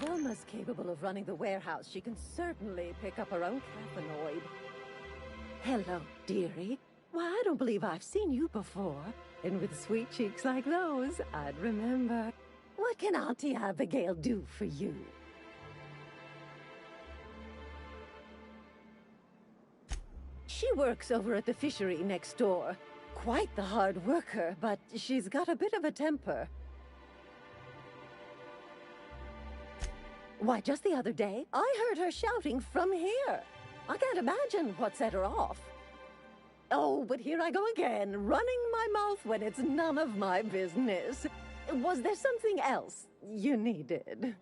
Velma's capable of running the warehouse, she can certainly pick up her own caffeinoid. Hello, dearie. Why, I don't believe I've seen you before. And with sweet cheeks like those, I'd remember. What can Auntie Abigail do for you? She works over at the fishery next door. Quite the hard worker, but she's got a bit of a temper. Why, just the other day, I heard her shouting from here. I can't imagine what set her off. Oh, but here I go again, running my mouth when it's none of my business. Was there something else you needed?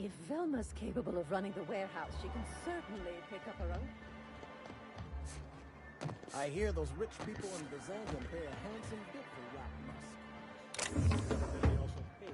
If Velma's capable of running the warehouse, she can certainly pick up her own. I hear those rich people in Byzantium pay a handsome bit for rock musk. They also pay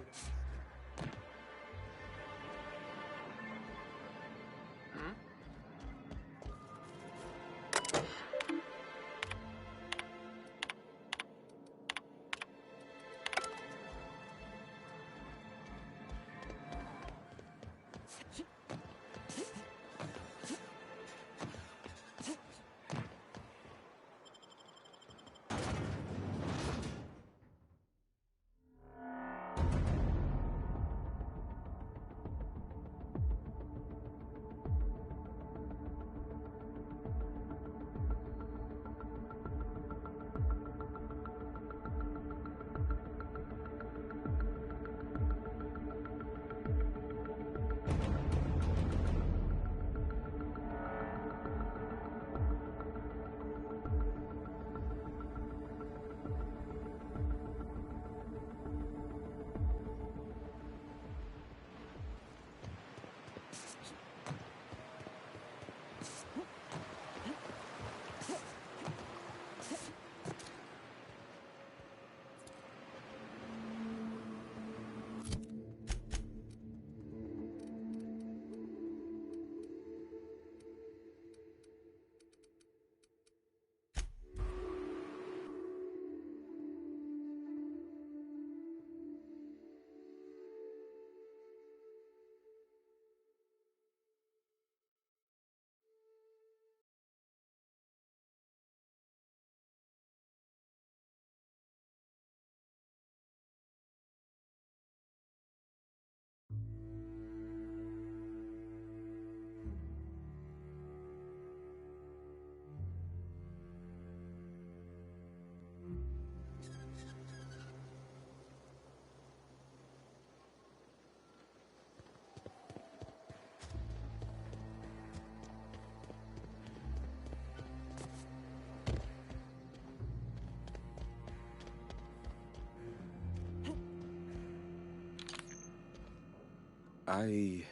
I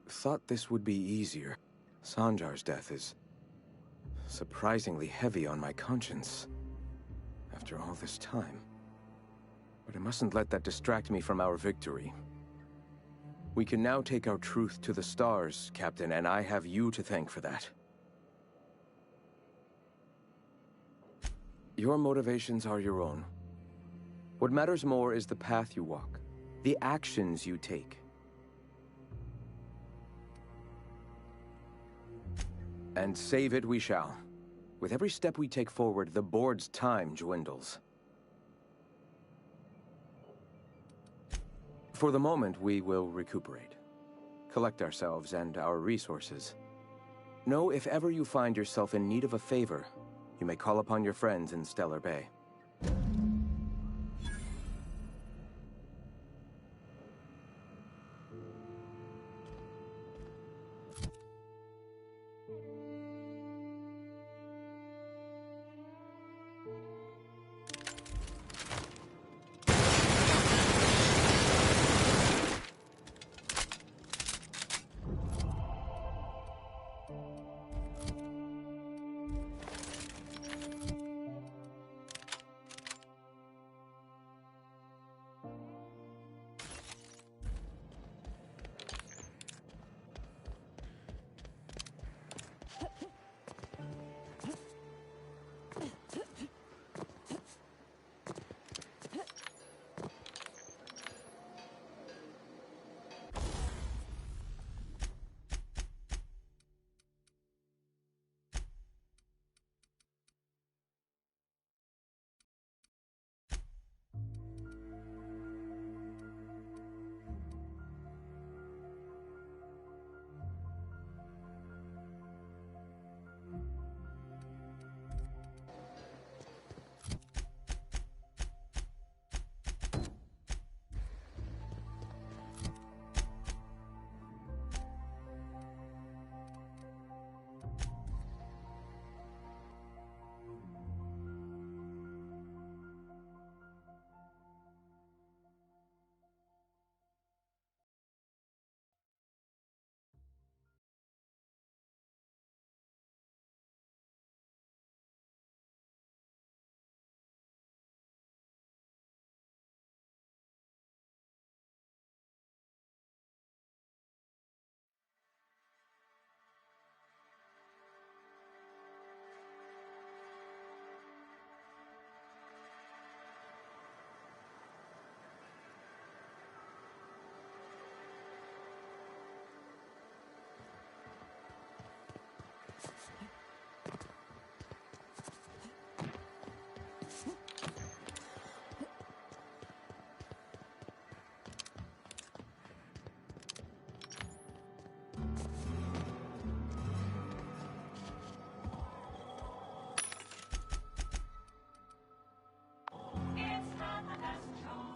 thought this would be easier. Sanjar's death is surprisingly heavy on my conscience after all this time. But I mustn't let that distract me from our victory. We can now take our truth to the stars, Captain, and I have you to thank for that. Your motivations are your own. What matters more is the path you walk, the actions you take. And save it we shall. With every step we take forward, the board's time dwindles. For the moment, we will recuperate. Collect ourselves and our resources. Know if ever you find yourself in need of a favor, you may call upon your friends in Stellar Bay.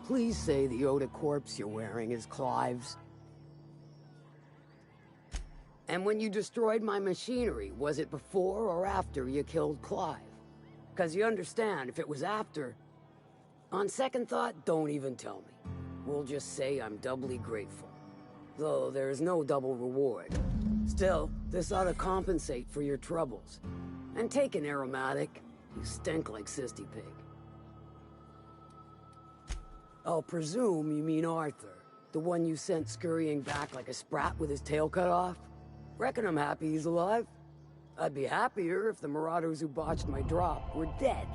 Please say the OuTer corpse you're wearing is Clive's. And when you destroyed my machinery, was it before or after you killed Clive? 'Cause you understand, if it was after... On second thought, don't even tell me. We'll just say I'm doubly grateful. Though there's no double reward. Still, this ought to compensate for your troubles. And take an aromatic. You stink like Sisty Pig. I'll presume you mean Arthur, the one you sent scurrying back like a sprat with his tail cut off? Reckon I'm happy he's alive. I'd be happier if the marauders who botched my drop were dead.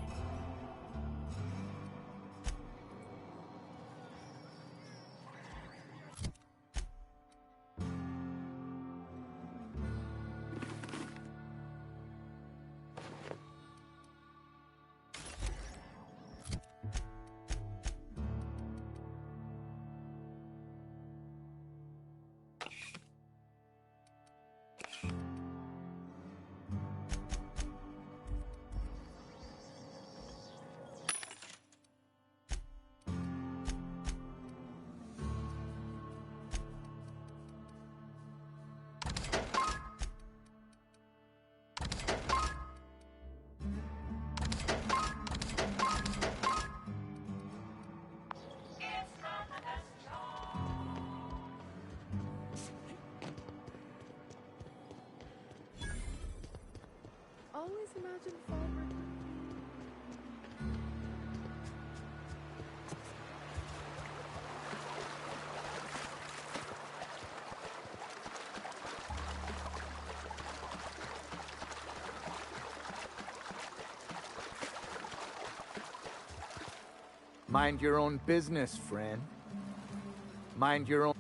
Always imagine forward. Mind your own business, friend. Mind your own...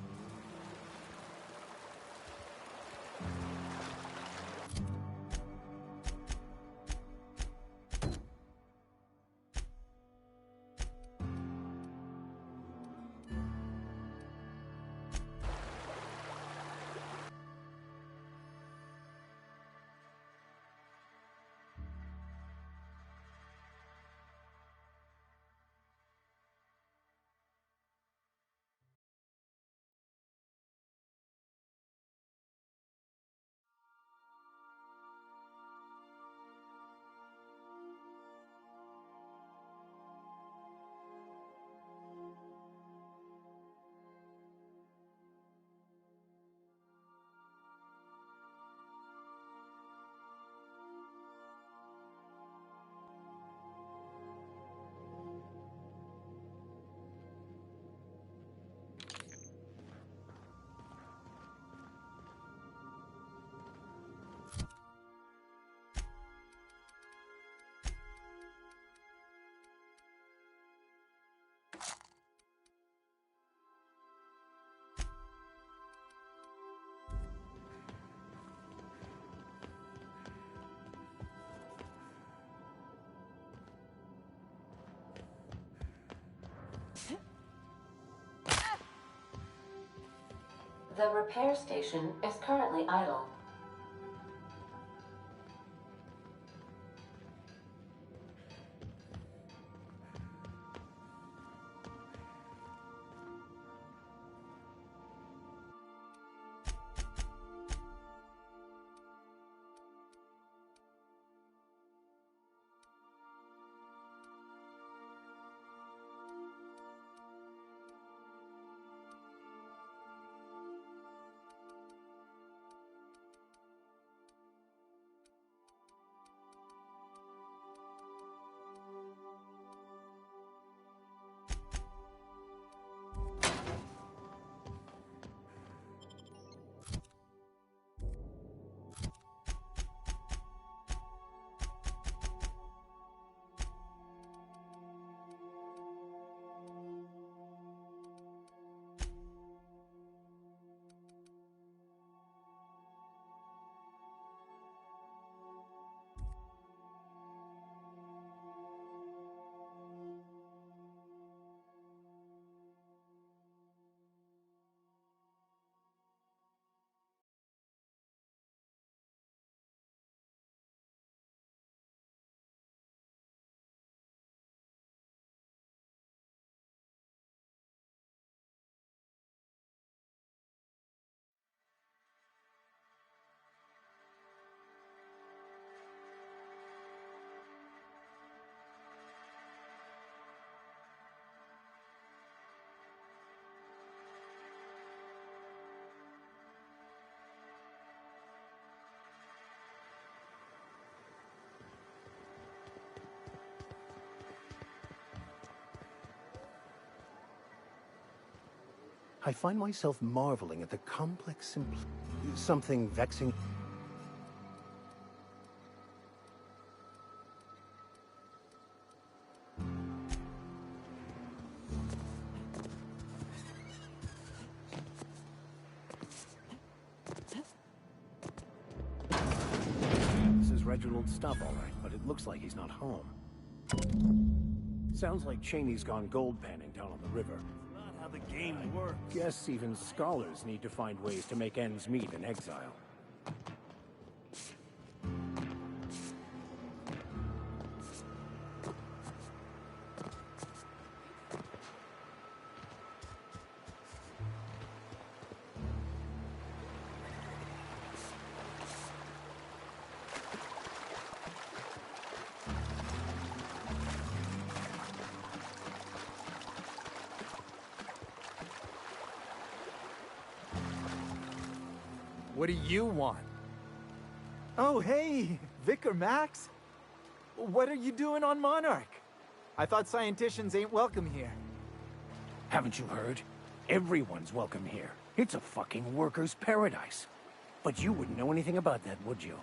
The repair station is currently idle. I find myself marveling at the complex something vexing. This is Reginald's stuff, all right, but it looks like he's not home. Sounds like Cheney's gone gold panning down on the river. Not how the game works. Guess even scholars need to find ways to make ends meet in exile. What do you want? Oh, hey, Vicar Max. What are you doing on Monarch? I thought scienticians ain't welcome here. Haven't you heard? Everyone's welcome here. It's a fucking worker's paradise. But you wouldn't know anything about that, would you?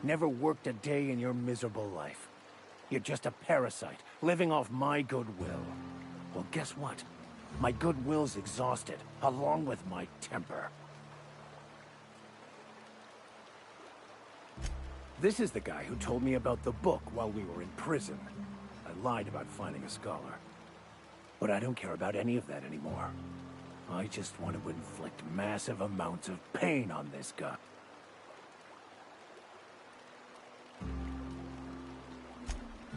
Never worked a day in your miserable life. You're just a parasite, living off my goodwill. Well, guess what? My goodwill's exhausted, along with my temper. This is the guy who told me about the book while we were in prison. I lied about finding a scholar. But I don't care about any of that anymore. I just want to inflict massive amounts of pain on this guy.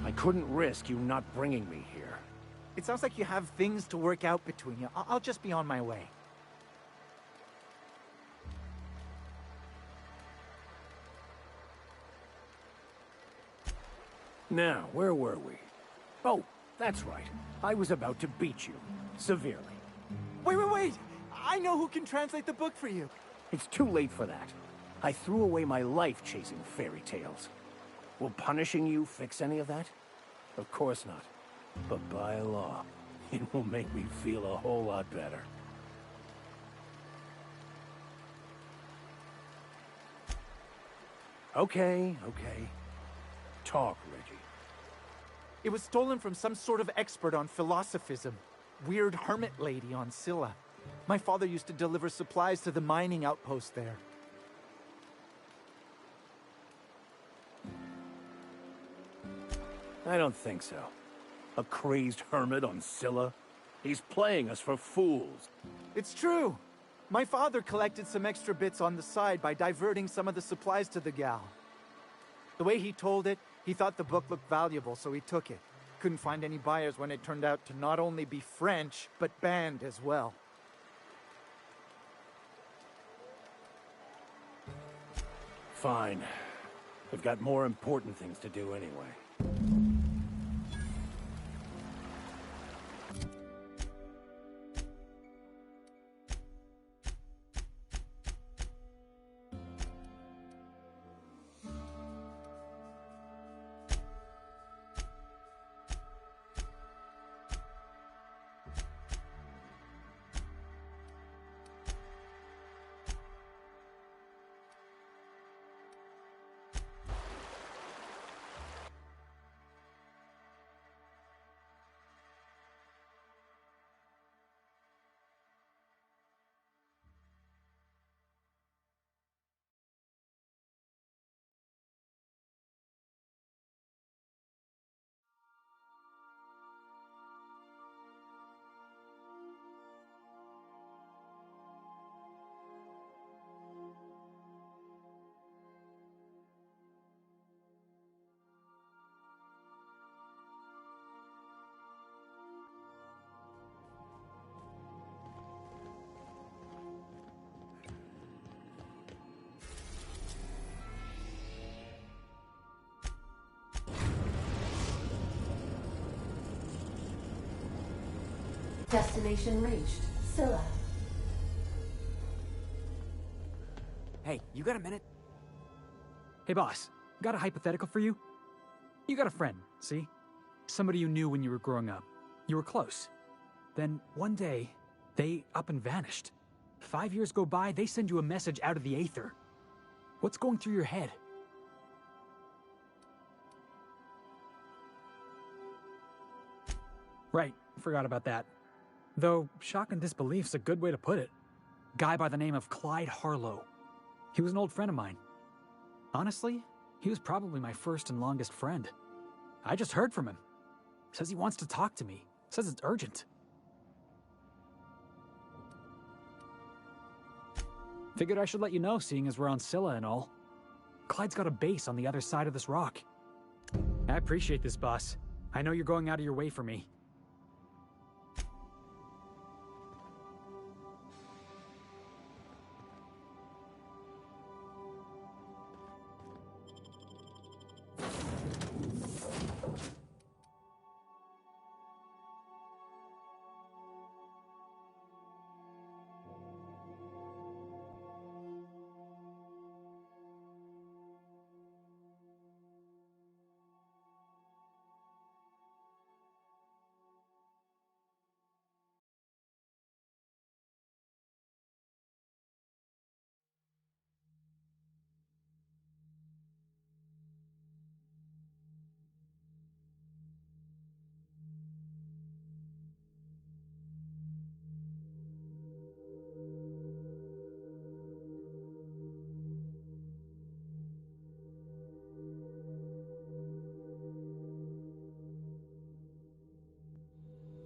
I couldn't risk you not bringing me here. It sounds like you have things to work out between you. I'll just be on my way. Now, where were we? Oh, that's right. I was about to beat you. Severely. Wait! I know who can translate the book for you. It's too late for that. I threw away my life chasing fairy tales. Will punishing you fix any of that? Of course not. But by law, it will make me feel a whole lot better. Okay. Talk, Reggie. It was stolen from some sort of expert on philosophism. Weird hermit lady on Scylla. My father used to deliver supplies to the mining outpost there. I don't think so. A crazed hermit on Scylla? He's playing us for fools. It's true. My father collected some extra bits on the side by diverting some of the supplies to the gal. The way he told it, he thought the book looked valuable, so he took it. Couldn't find any buyers when it turned out to not only be French, but banned as well. Fine. We've got more important things to do anyway. Destination reached. Scylla. Hey, you got a minute? Hey boss, got a hypothetical for you? You got a friend, see? Somebody you knew when you were growing up. You were close. Then one day, They up and vanished. 5 years go by, they send you a message out of the aether. What's going through your head? Right, forgot about that. Though, shock and disbelief's a good way to put it. Guy by the name of Clyde Harlow. He was an old friend of mine. Honestly, he was probably my first and longest friend. I just heard from him. Says he wants to talk to me. Says it's urgent. Figured I should let you know, seeing as we're on Scylla and all. Clyde's got a base on the other side of this rock. I appreciate this, boss. I know you're going out of your way for me.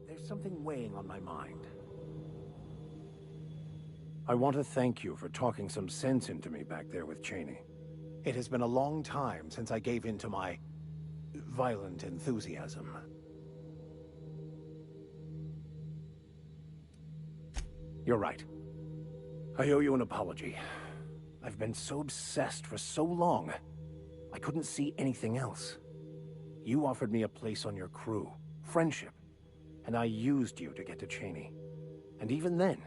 There's something weighing on my mind. I want to thank you for talking some sense into me back there with Cheney. It has been a long time since I gave in to my violent enthusiasm. You're right. I owe you an apology. I've been so obsessed for so long, I couldn't see anything else. You offered me a place on your crew, friendship, and I used you to get to Cheney. And even then,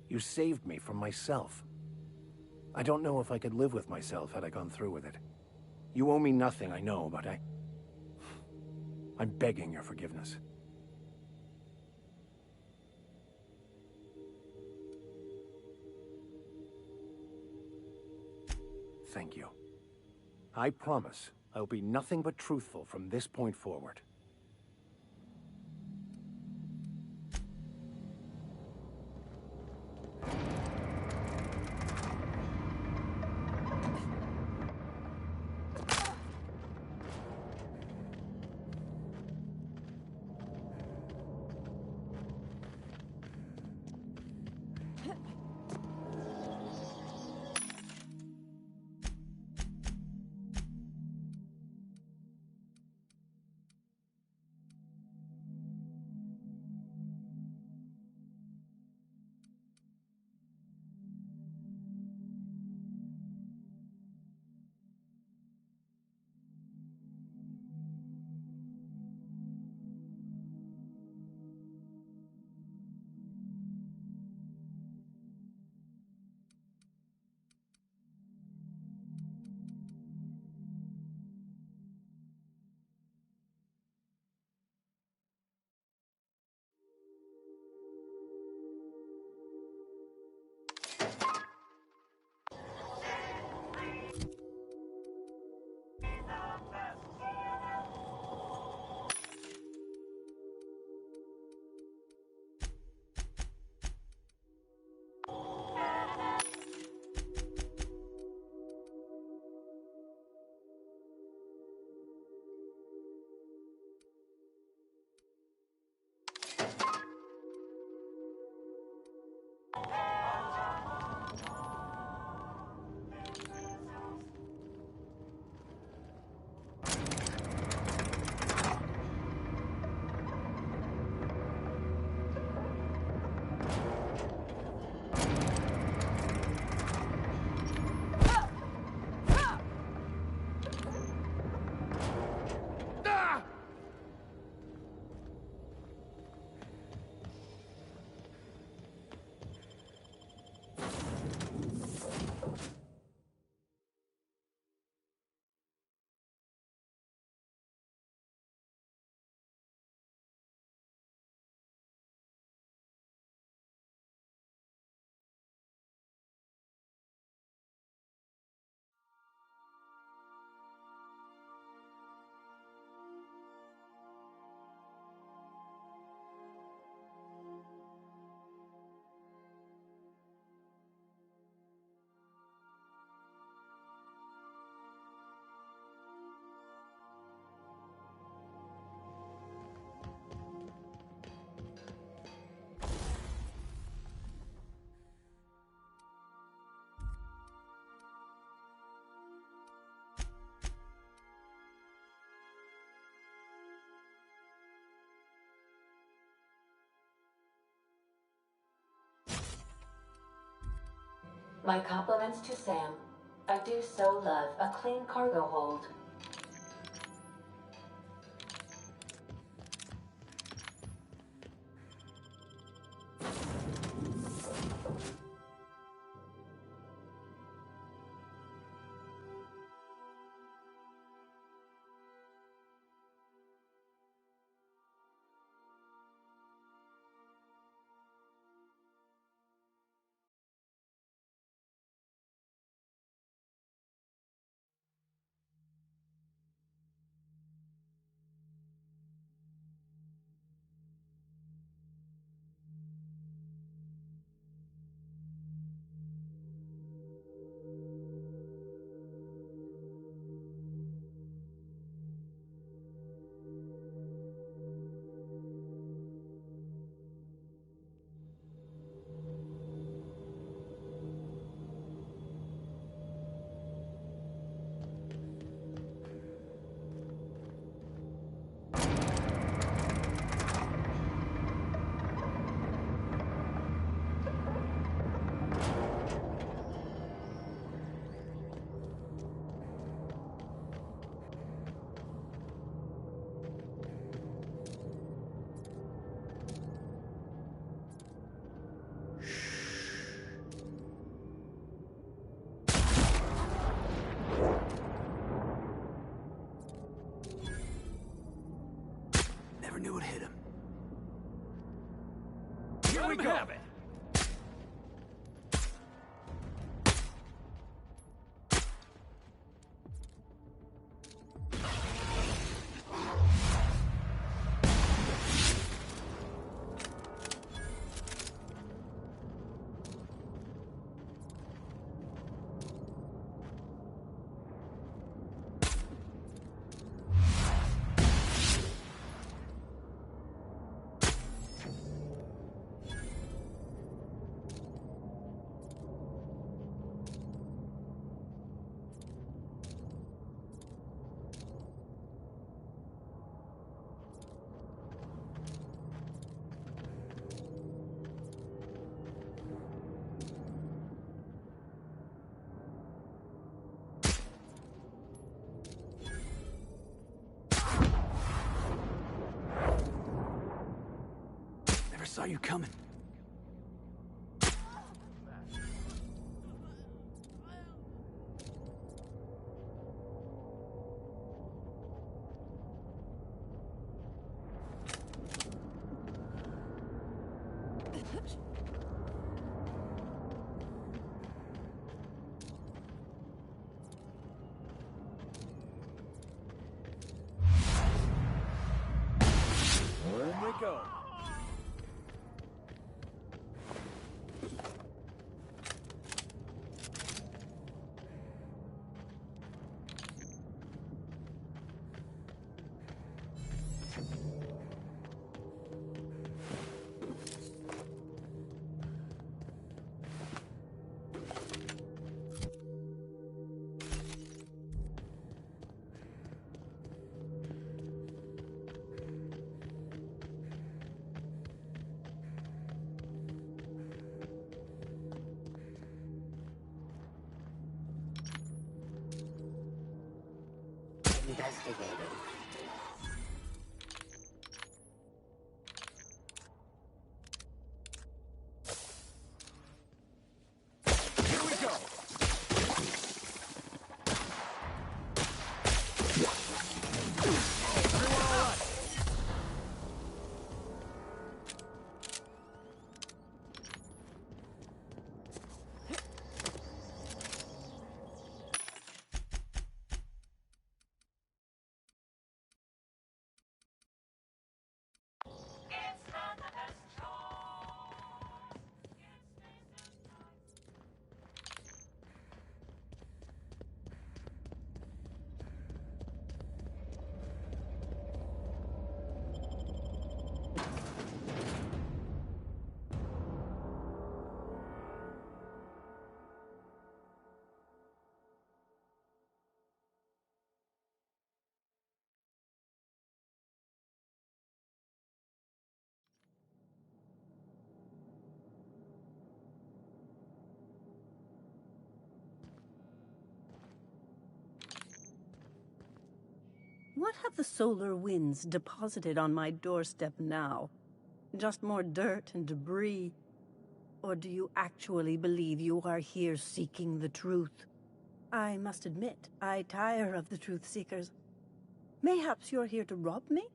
you saved me from myself. I don't know if I could live with myself had I gone through with it. You owe me nothing, I know, but I'm begging your forgiveness. Thank you. I promise I'll be nothing but truthful from this point forward. My compliments to Sam. I do so love a clean cargo hold. Never knew it hit him. Here we go. Have it. Never saw you coming. Here we go. Investigating. What have the solar winds deposited on my doorstep now? Just more dirt and debris? Or do you actually believe you are here seeking the truth? I must admit, I tire of the truth seekers. Mayhaps you're here to rob me?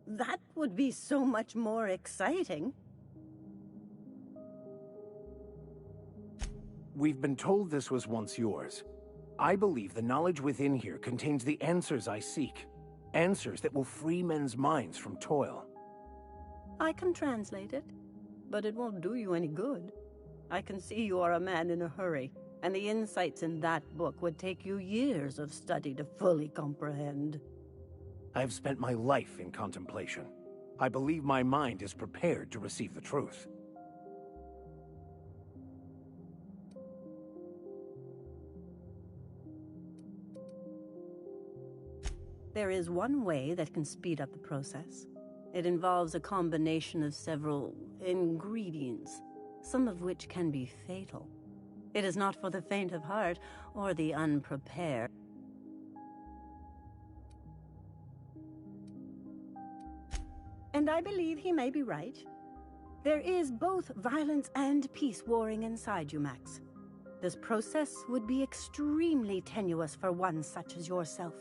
That would be so much more exciting. We've been told this was once yours. I believe the knowledge within here contains the answers I seek. Answers that will free men's minds from toil. I can translate it, but it won't do you any good. I can see you are a man in a hurry, and the insights in that book would take you years of study to fully comprehend. I've spent my life in contemplation. I believe my mind is prepared to receive the truth. There is one way that can speed up the process. It involves a combination of several ingredients, some of which can be fatal. It is not for the faint of heart or the unprepared. And I believe he may be right. There is both violence and peace warring inside you, Max. This process would be extremely tenuous for one such as yourself.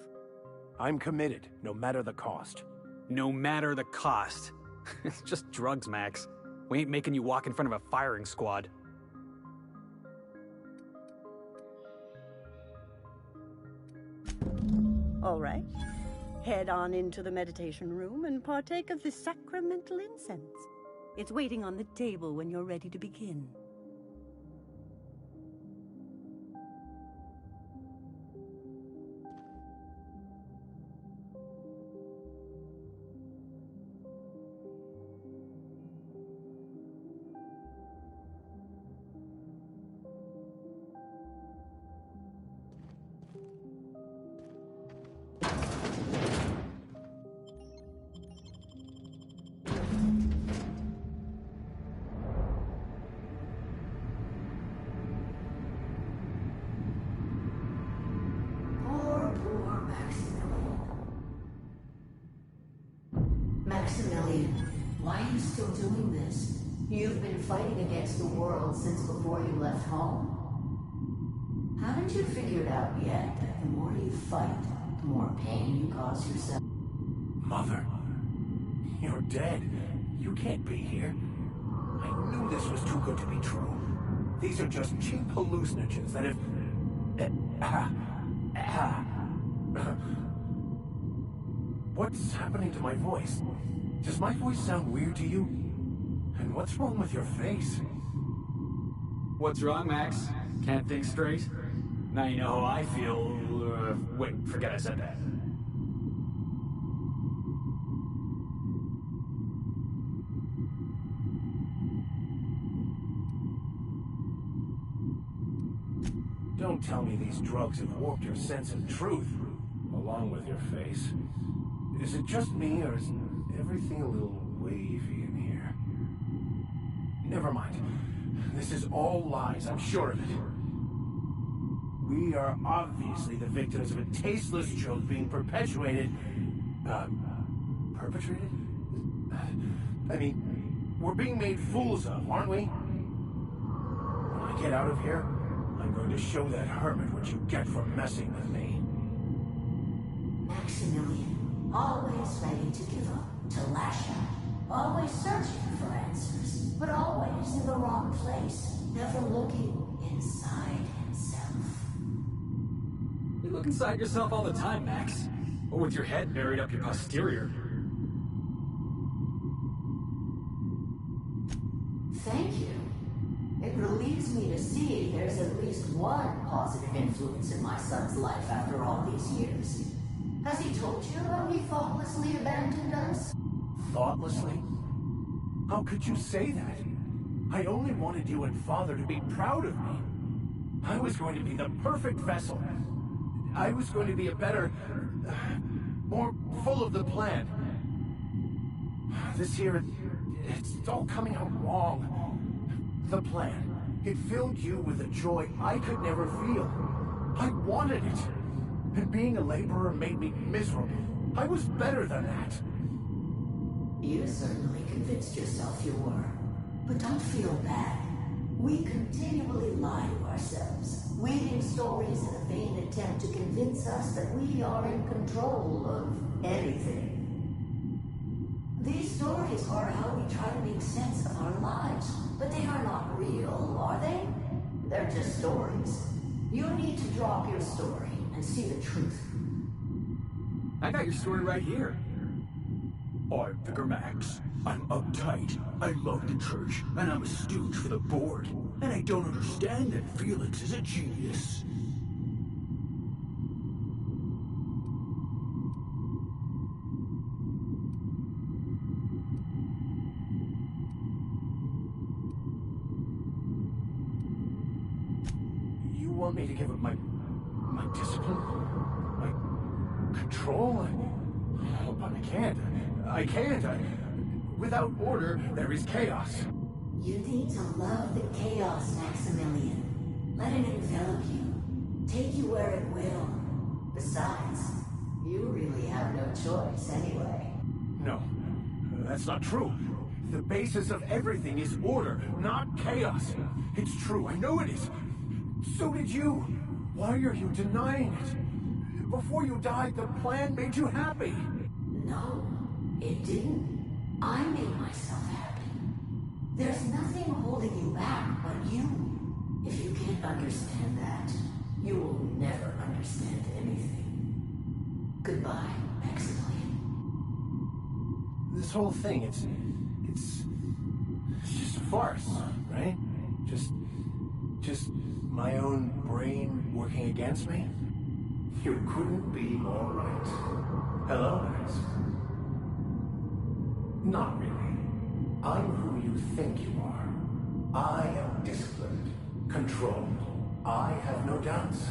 I'm committed, no matter the cost. No matter the cost. It's just drugs, Max. We ain't making you walk in front of a firing squad. All right. Head on into the meditation room and partake of the sacramental incense. It's waiting on the table when you're ready to begin. Maximilian, why are you still doing this? You've been fighting against the world since before you left home. Haven't you figured out yet that the more you fight, the more pain you cause yourself? Mother, you're dead. You can't be here. I knew this was too good to be true. These are just cheap hallucinogens that have... What's happening to my voice? Does my voice sound weird to you? And what's wrong with your face? What's wrong, Max? Can't think straight? Now you know how I feel. Wait, forget I said that. Don't tell me these drugs have warped your sense of truth, along with your face. Is it just me, or is everything a little wavy in here? Never mind. This is all lies, I'm sure of it. We are obviously the victims of a tasteless joke being perpetuated... perpetrated? I mean, we're being made fools of, aren't we? When I get out of here, I'm going to show that hermit what you get for messing with me. Maximilian, always ready to give up, to lash out. Always searching for answers, but always in the wrong place. Never looking inside himself. You look inside yourself all the time, Max. Or with your head buried up your posterior. Thank you. It relieves me to see there's at least one positive influence in my son's life after all these years. Has he told you how he thoughtlessly abandoned us? Thoughtlessly? How could you say that? I only wanted you and Father to be proud of me. I was going to be the perfect vessel. I was going to be a better... more full of the plan. This here, it's all coming out wrong. The plan. It filled you with a joy I could never feel. I wanted it. And being a laborer made me miserable. I was better than that. You certainly convinced yourself you were. But don't feel bad. We continually lie to ourselves, weaving stories in a vain attempt to convince us that we are in control of anything. These stories are how we try to make sense of our lives, but they are not real, are they? They're just stories. You need to drop your story and see the truth. I got your story right here. I'm Vicar Max. I'm uptight. I love the church, and I'm a stooge for the board. And I don't understand that Felix is a genius. You want me to give up my discipline? My control? But I can't. I can't. Without order, there is chaos. You need to love the chaos, Maximilian. Let it envelop you. Take you where it will. Besides, you really have no choice anyway. No, that's not true. The basis of everything is order, not chaos. It's true, I know it is. So did you. Why are you denying it? Before you died, the plan made you happy. No, it didn't. I made myself happy. There's nothing holding you back but you. If you can't understand that, you will never understand anything. Goodbye, Maximilian. This whole thing, it's just a farce, right? Just my own brain working against me? You couldn't be more right. Hello, Max. Not really. I'm who you think you are. I am disciplined, controlled. I have no doubts.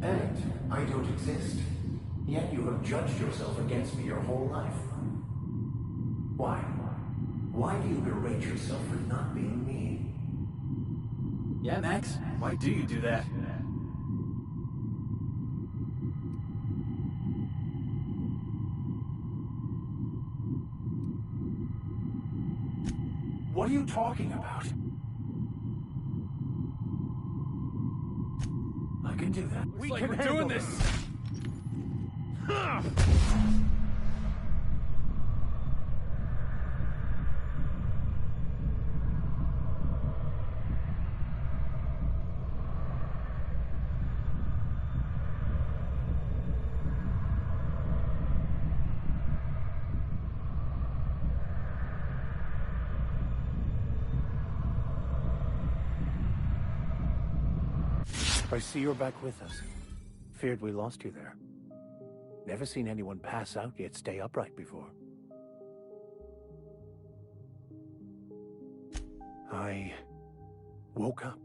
And I don't exist. Yet you have judged yourself against me your whole life. Why? Why do you berate yourself for not being me? Yeah, Max? Why do you do that? What are you talking about? I can do that. We can handle this! I see you're back with us. Feared we lost you there. Never seen anyone pass out yet stay upright before. I woke up.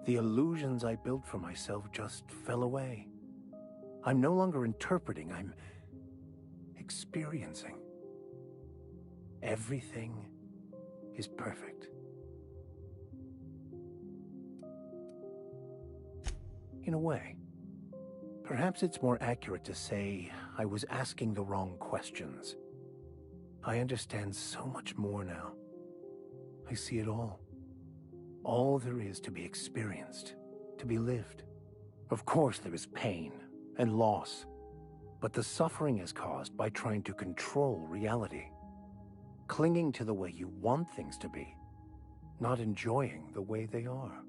The illusions I built for myself just fell away. I'm no longer interpreting, I'm experiencing. Everything is perfect. In a way. Perhaps it's more accurate to say I was asking the wrong questions. I understand so much more now. I see it all. All there is to be experienced, to be lived. Of course there is pain and loss, but the suffering is caused by trying to control reality. Clinging to the way you want things to be, not enjoying the way they are.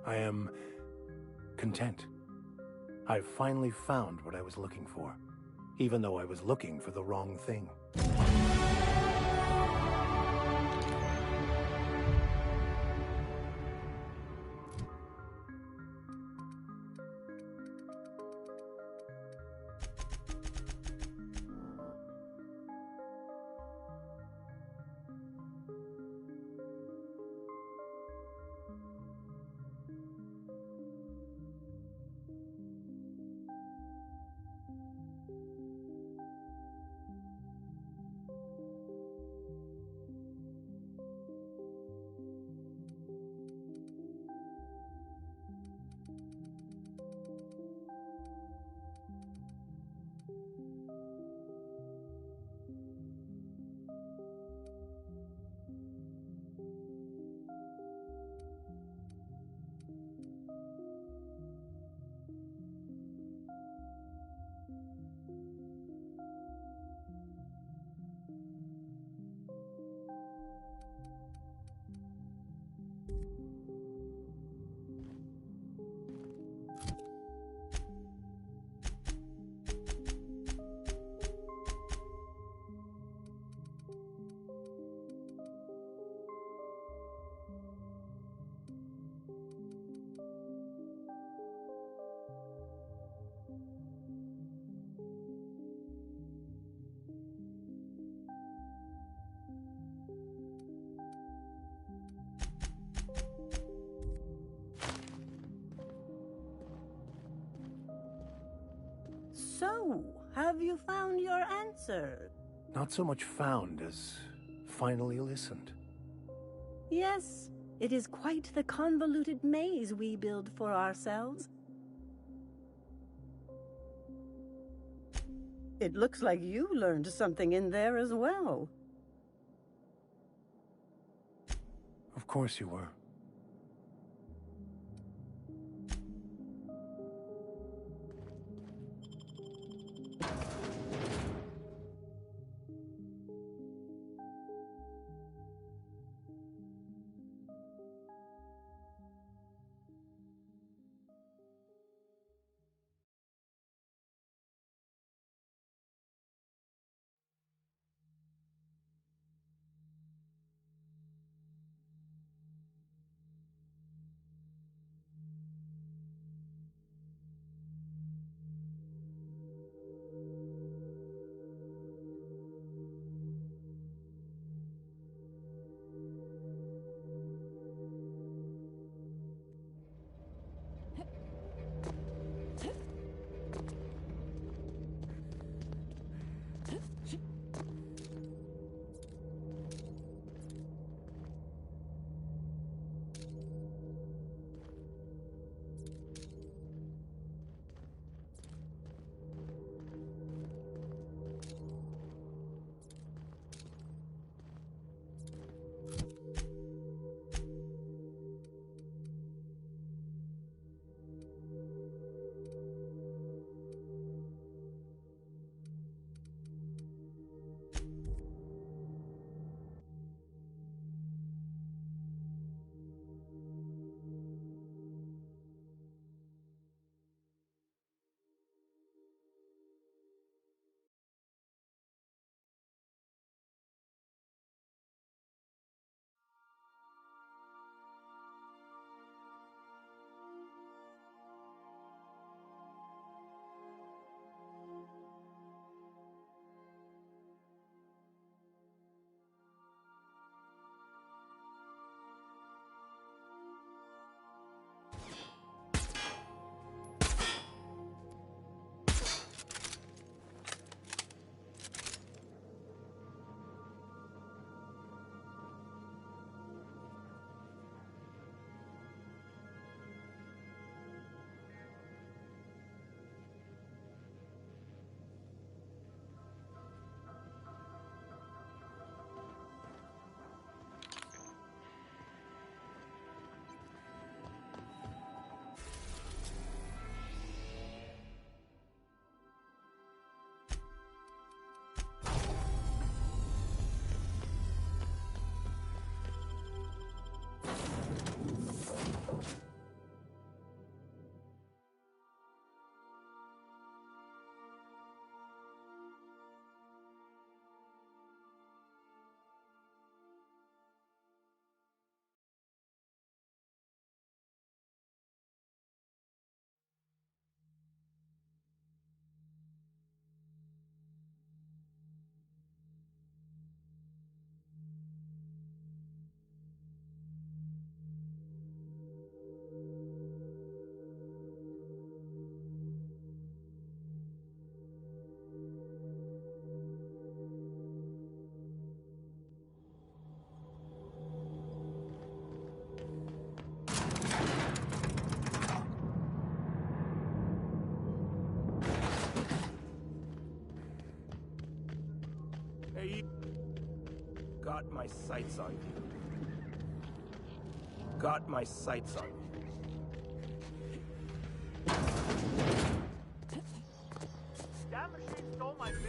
I am content. I've finally found what I was looking for, even though I was looking for the wrong thing. have you found your answer? Not so much found as finally listened. Yes, it is quite the convoluted maze we build for ourselves. It looks like you learned something in there as well. Of course you were. Got my sights on you. Got my sights on you. That machine stole my bin.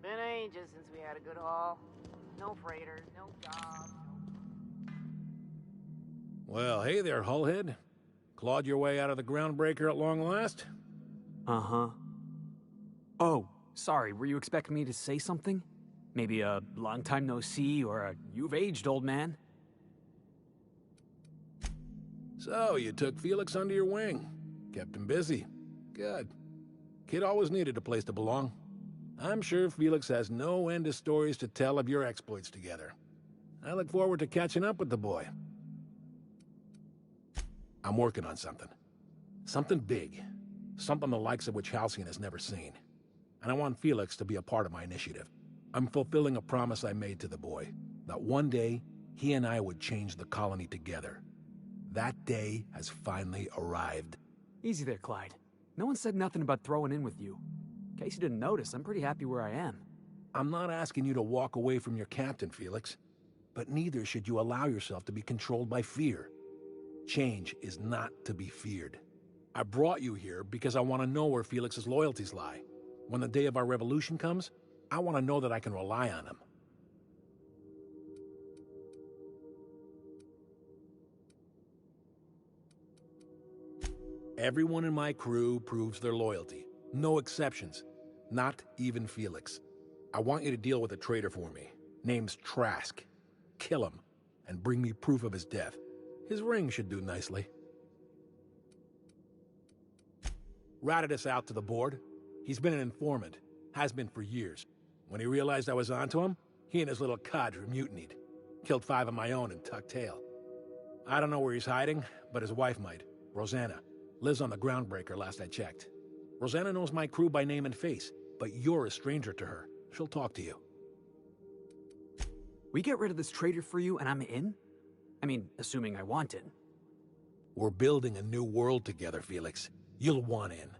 Been ages since we had a good haul. No freighters, no jobs. Well, hey there, hullhead. Clawed your way out of the groundbreaker at long last? Uh-huh. Oh, Sorry, were you expecting me to say something? Maybe a long time no see or a you've aged, old man? So, you took Felix under your wing. Kept him busy. Good. Kid always needed a place to belong. I'm sure Felix has no end of stories to tell of your exploits together. I look forward to catching up with the boy. I'm working on something. Something big. Something the likes of which Halcyon has never seen. And I want Felix to be a part of my initiative. I'm fulfilling a promise I made to the boy, that one day, he and I would change the colony together. That day has finally arrived. Easy there, Clyde. No one said nothing about throwing in with you. In case you didn't notice, I'm pretty happy where I am. I'm not asking you to walk away from your captain, Felix. But neither should you allow yourself to be controlled by fear. Change is not to be feared. I brought you here because I want to know where Felix's loyalties lie. When the day of our revolution comes, I want to know that I can rely on him. Everyone in my crew proves their loyalty. No exceptions. Not even Felix. I want you to deal with a traitor for me. Name's Trask. Kill him, and bring me proof of his death. His ring should do nicely. Ratted us out to the board. He's been an informant. Has been for years. When he realized I was onto him, he and his little cadre mutinied. Killed 5 of my own and tucked tail. I don't know where he's hiding, but his wife might. Rosanna. Lives on the Groundbreaker last I checked. Rosanna knows my crew by name and face, but you're a stranger to her. She'll talk to you. We get rid of this traitor for you and I'm in? I mean, assuming I want it. We're building a new world together, Felix. You'll want in.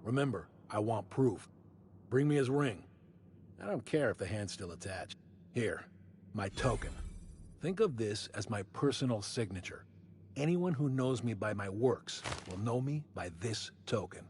Remember, I want proof. Bring me his ring. I don't care if the hand's still attached. Here, my token. Think of this as my personal signature. Anyone who knows me by my works will know me by this token.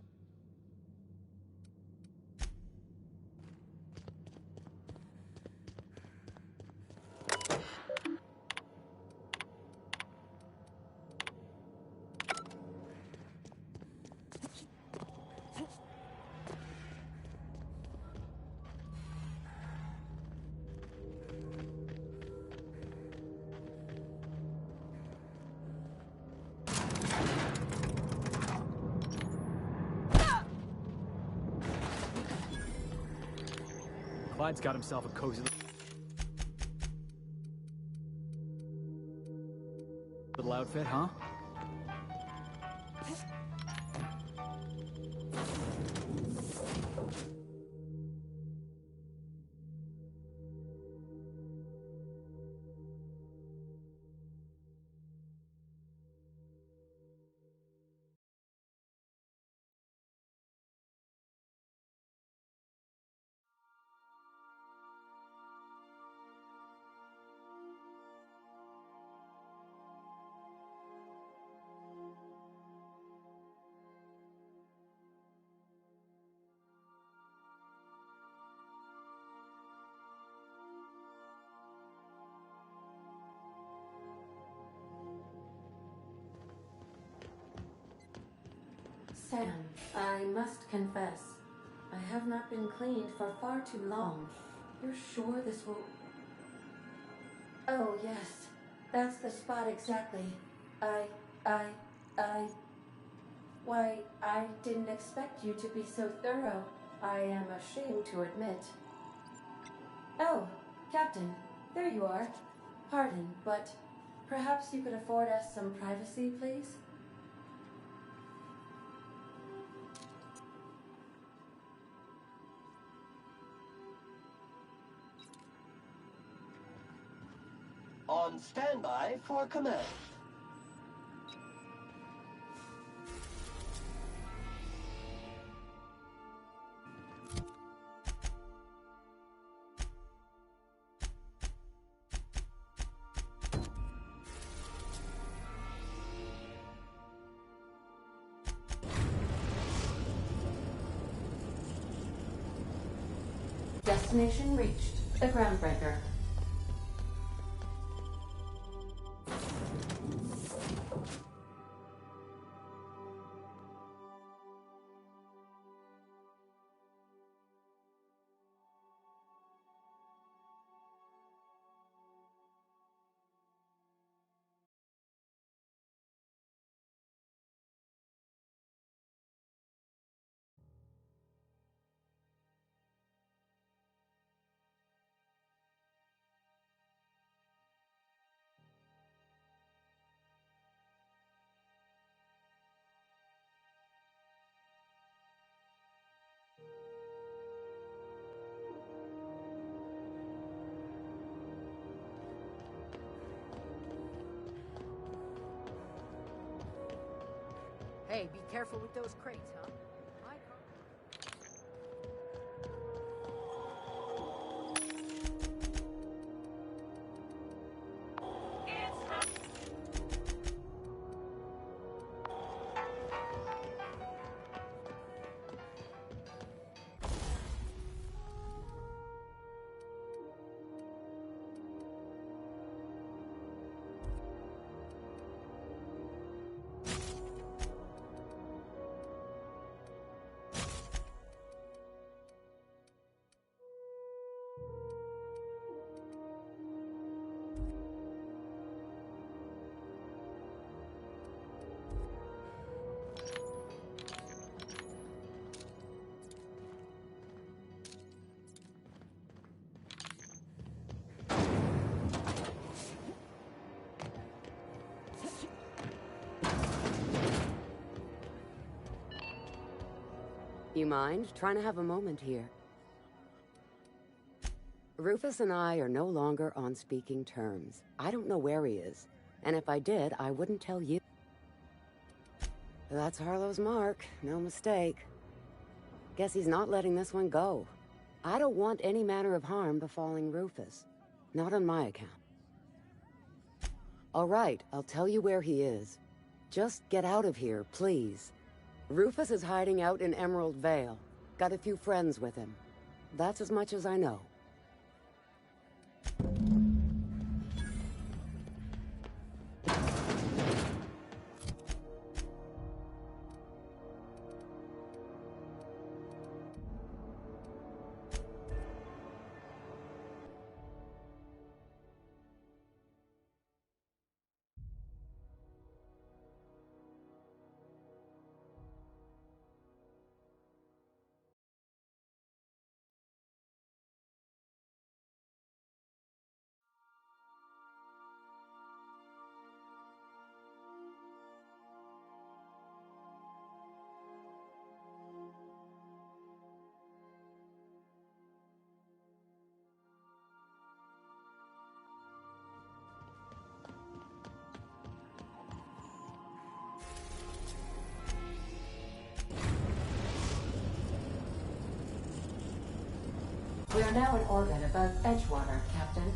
Clyde's got himself a cozy little outfit, huh? Sam, I must confess, I have not been cleaned for far too long. You're sure this will... Oh, yes. That's the spot exactly. Why, I didn't expect you to be so thorough. I am ashamed to admit. Oh, Captain, there you are. Pardon, but perhaps you could afford us some privacy, please? On standby for command. Destination reached. The Groundbreaker. Hey, be careful with those crates, huh? You mind trying to have a moment here? Rufus and I are no longer on speaking terms. I don't know where he is, and if I did, I wouldn't tell you. That's Harlow's mark, no mistake. Guess he's not letting this one go. I don't want any manner of harm befalling Rufus. Not on my account. All right, I'll tell you where he is. Just get out of here, please. Rufus is hiding out in Emerald Vale. Got a few friends with him. That's as much as I know. We are now in orbit above Edgewater, Captain.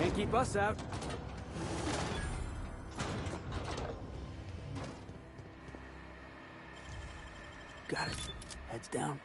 Can't keep us out. Got it. Heads down.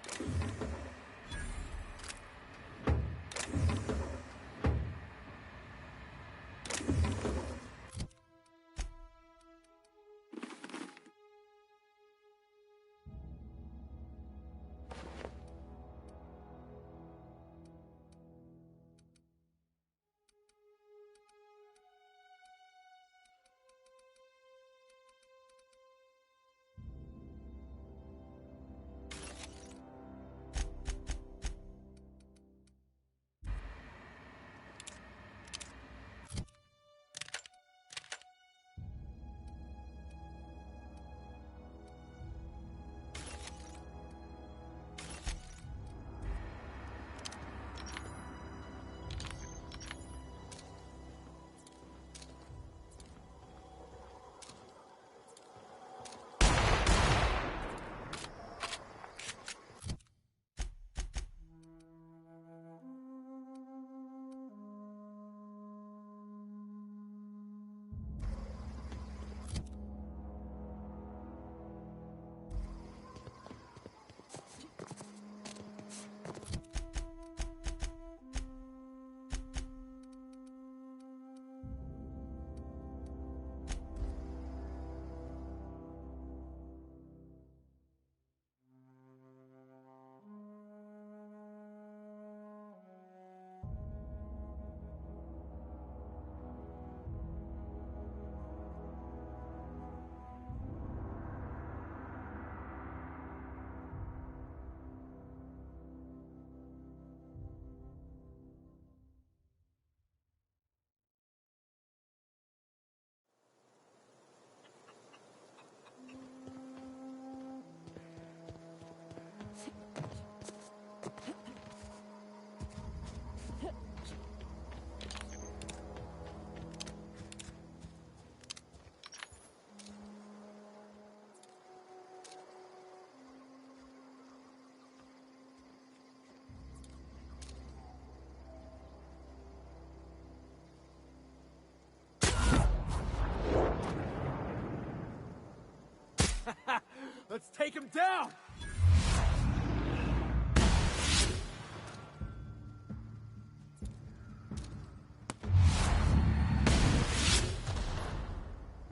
Let's take him down!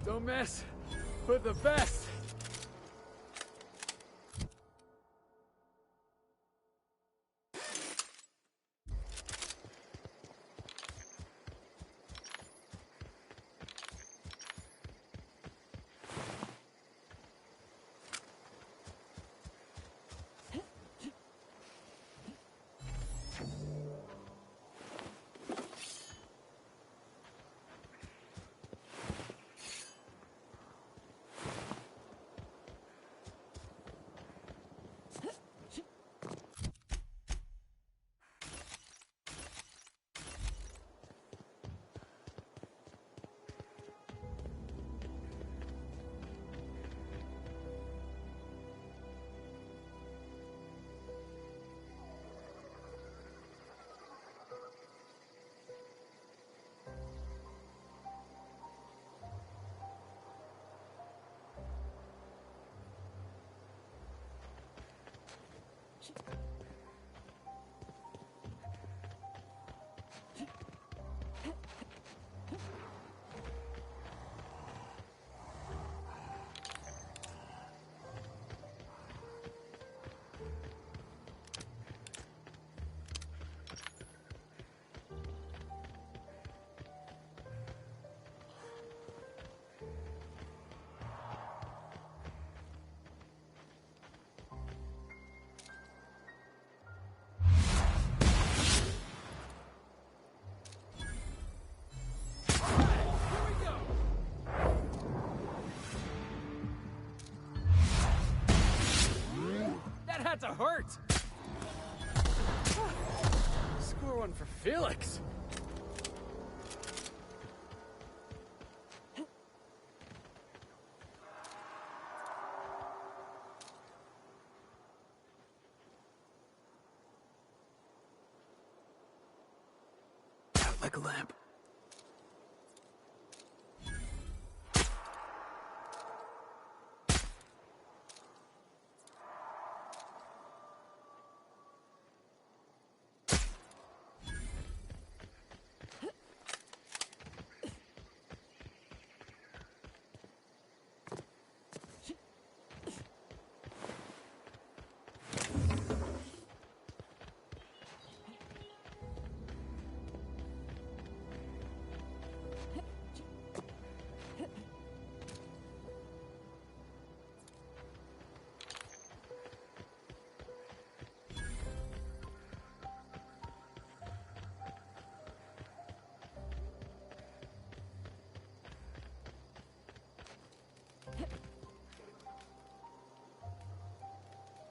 Don't mess with the best! Had to hurt! Score one for Felix! Out like a lamp.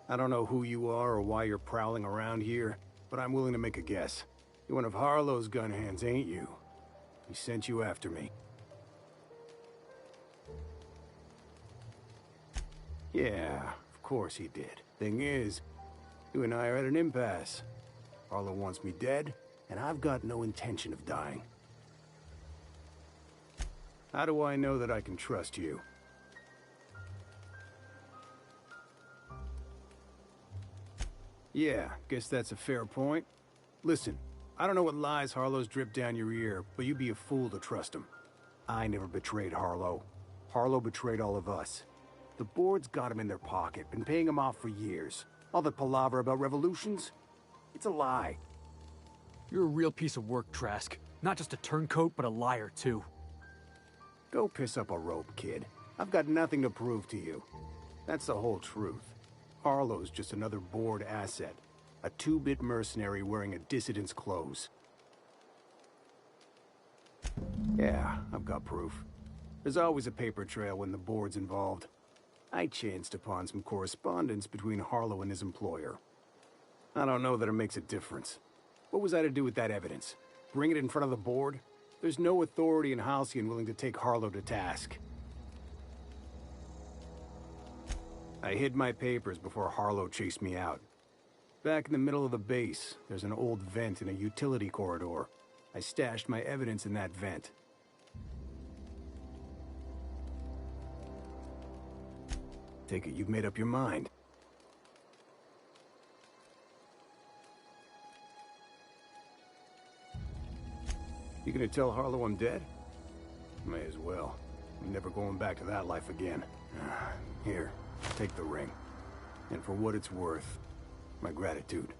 I don't know who you are or why you're prowling around here, but I'm willing to make a guess. You're one of Harlow's gun hands, ain't you? He sent you after me. Yeah, of course he did. Thing is, you and I are at an impasse. Harlow wants me dead, and I've got no intention of dying. How do I know that I can trust you? Yeah, guess that's a fair point. Listen, I don't know what lies Harlow's dripped down your ear, but you'd be a fool to trust him. I never betrayed Harlow. Harlow betrayed all of us. The board's got him in their pocket, been paying him off for years. All that palaver about revolutions? It's a lie. You're a real piece of work, Trask. Not just a turncoat, but a liar, too. Go piss up a rope, kid. I've got nothing to prove to you. That's the whole truth. Harlow's just another board asset. A two-bit mercenary wearing a dissident's clothes. Yeah, I've got proof. There's always a paper trail when the board's involved. I chanced upon some correspondence between Harlow and his employer. I don't know that it makes a difference. What was I to do with that evidence? Bring it in front of the board? There's no authority in Halcyon willing to take Harlow to task. I hid my papers before Harlow chased me out. Back in the middle of the base, there's an old vent in a utility corridor. I stashed my evidence in that vent. Take it you've made up your mind. You gonna tell Harlow I'm dead? May as well. I'm never going back to that life again. Here, take the ring. And for what it's worth, my gratitude.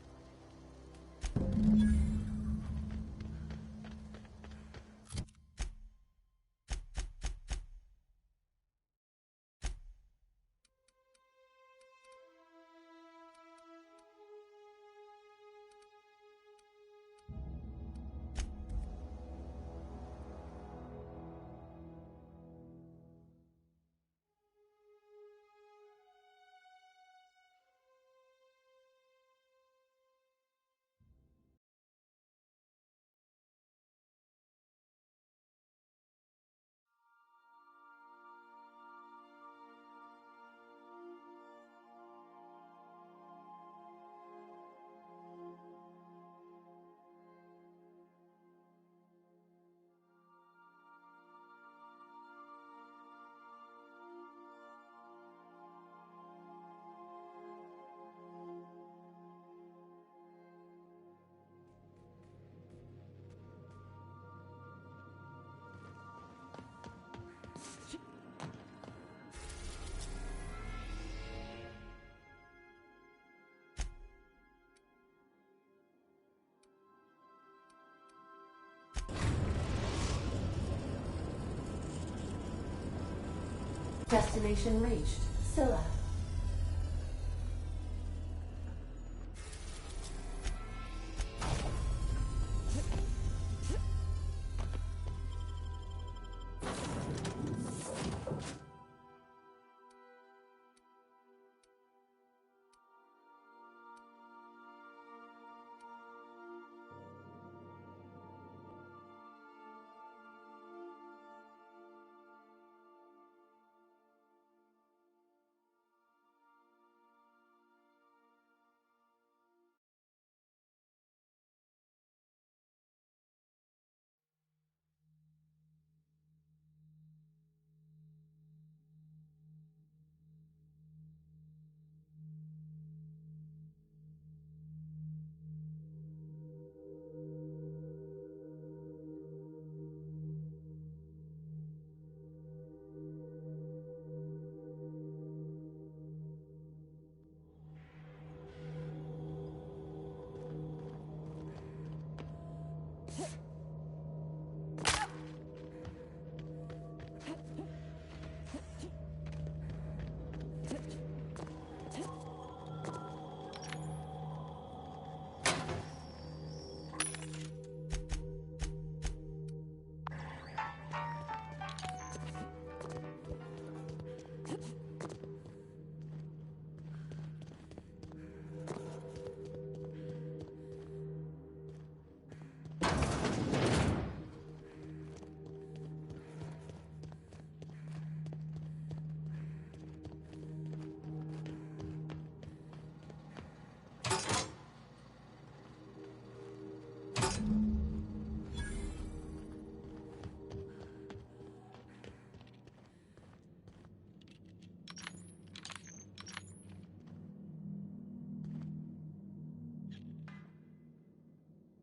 Destination reached. Scylla.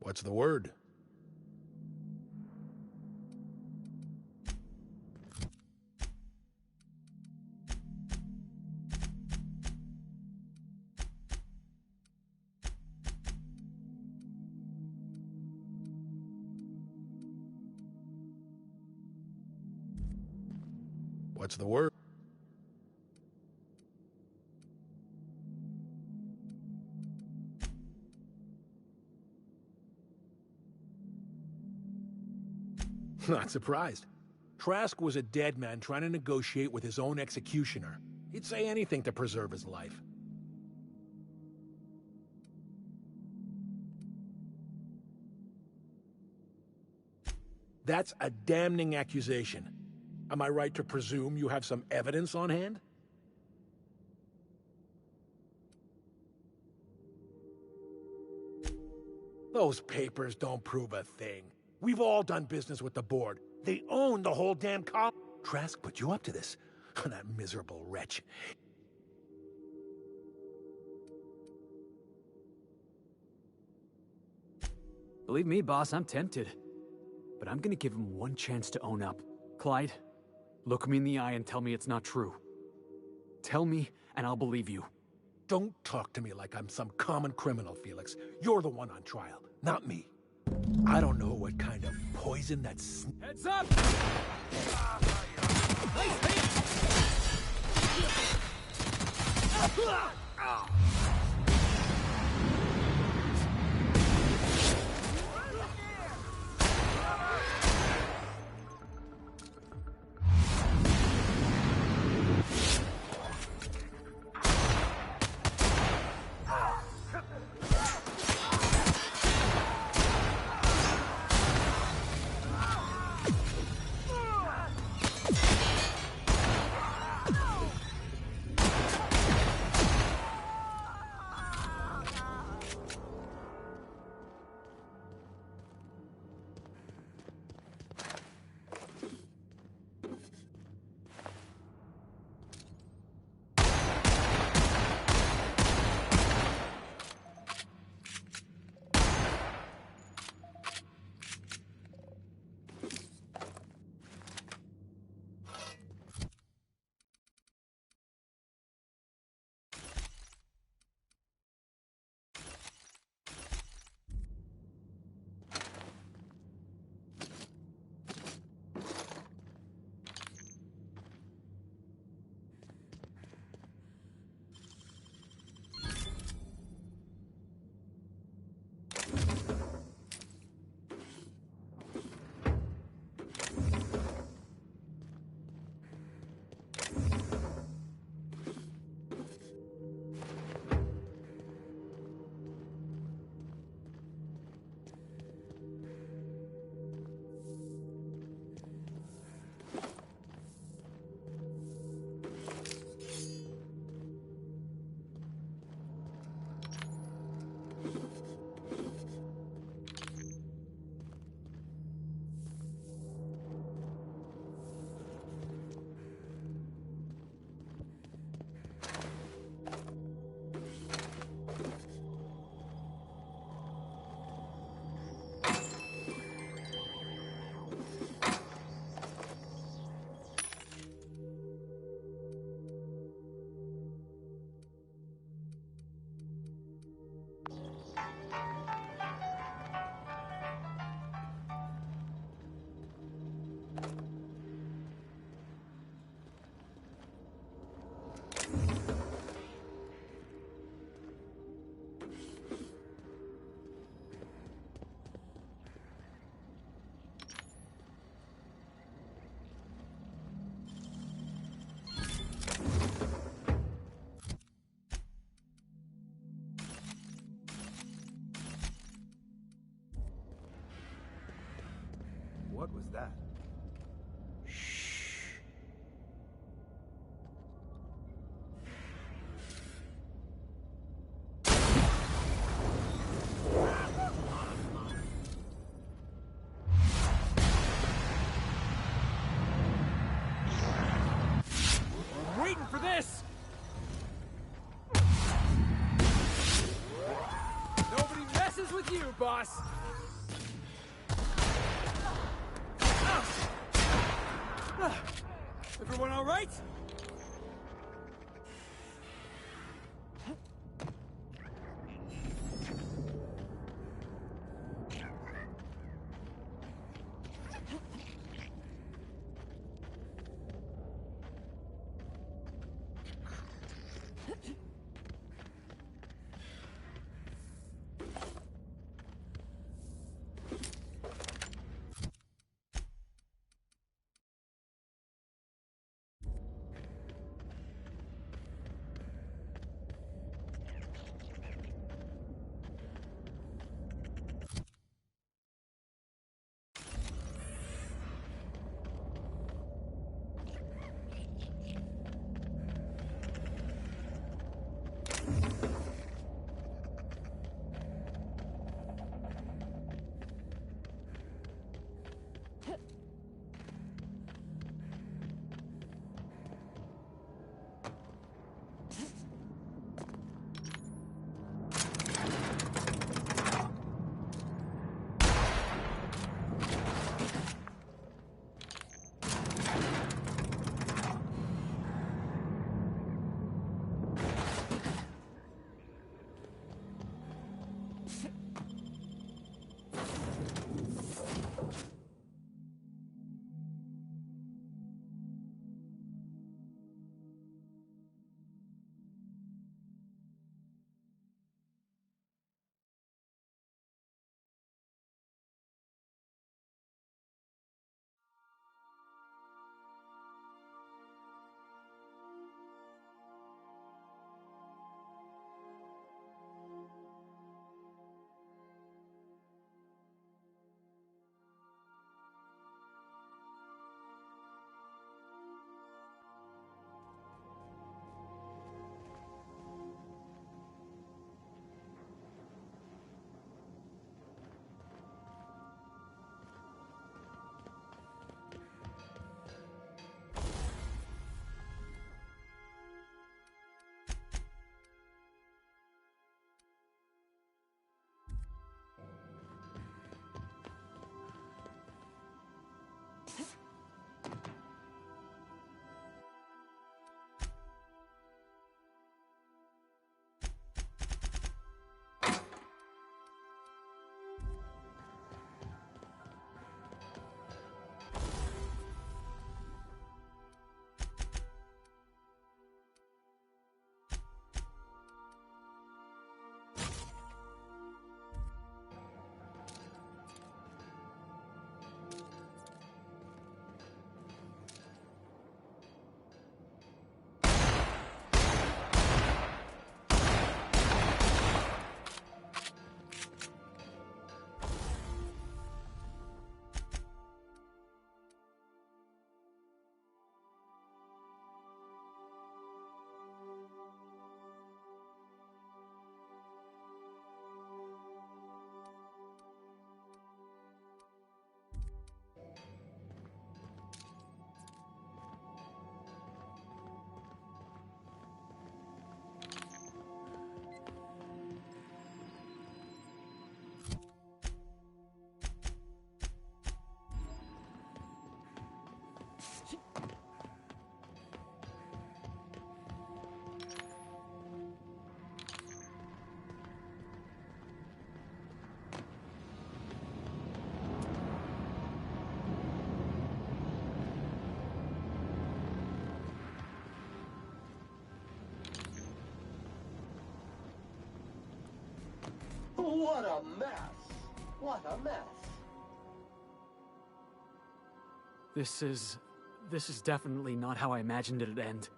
What's the word? What's the word? Not surprised. Trask was a dead man trying to negotiate with his own executioner. He'd say anything to preserve his life. That's a damning accusation. Am I right to presume you have some evidence on hand? Those papers don't prove a thing. We've all done business with the board. They own the whole damn Trask put you up to this. That miserable wretch. Believe me, boss, I'm tempted. But I'm gonna give him one chance to own up. Clyde, look me in the eye and tell me it's not true. Tell me, and I'll believe you. Don't talk to me like I'm some common criminal, Felix. You're the one on trial, not me. I don't know what kind of poison that's... Heads up! What was that? I'm waiting for this! Nobody messes with you, boss! Everyone all right? What a mess! What a mess! This is definitely not how I imagined it'd end.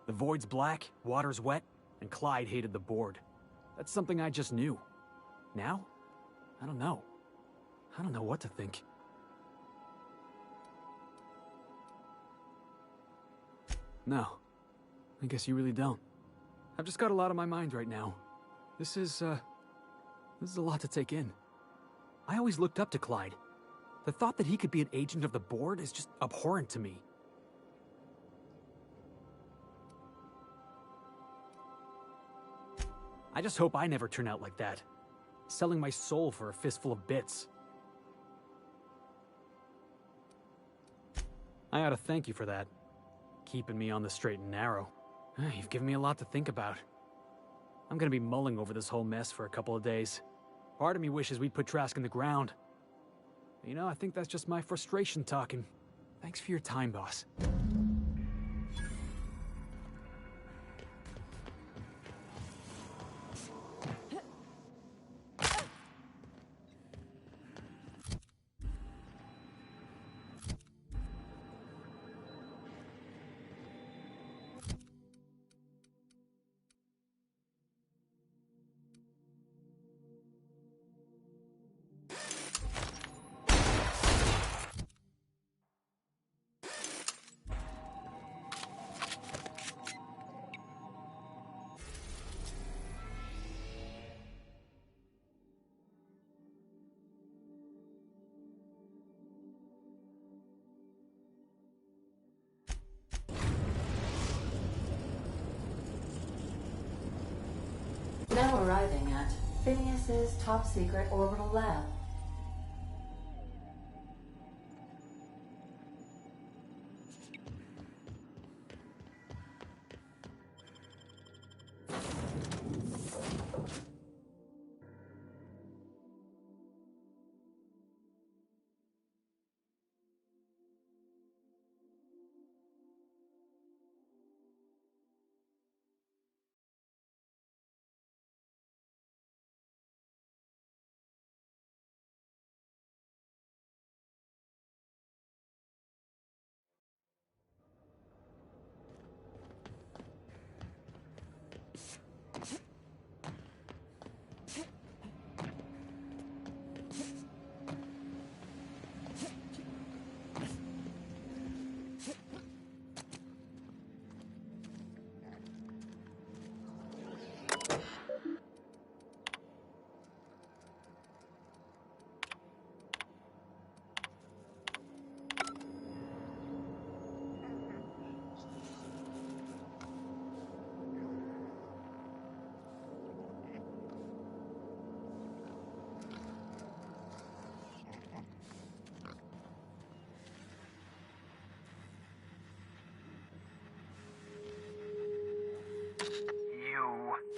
The void's black, water's wet, and Clyde hated the board. That's something I just knew. Now? I don't know. I don't know what to think. No. I guess you really don't. I've just got a lot on my mind right now. This is a lot to take in. I always looked up to Clyde. The thought that he could be an agent of the board is just abhorrent to me. I just hope I never turn out like that. Selling my soul for a fistful of bits. I ought to thank you for that. Keeping me on the straight and narrow. You've given me a lot to think about. I'm gonna be mulling over this whole mess for a couple of days. Part of me wishes we'd put Trask in the ground. You know, I think that's just my frustration talking. Thanks for your time, boss. Now arriving at Phineas's top-secret orbital lab.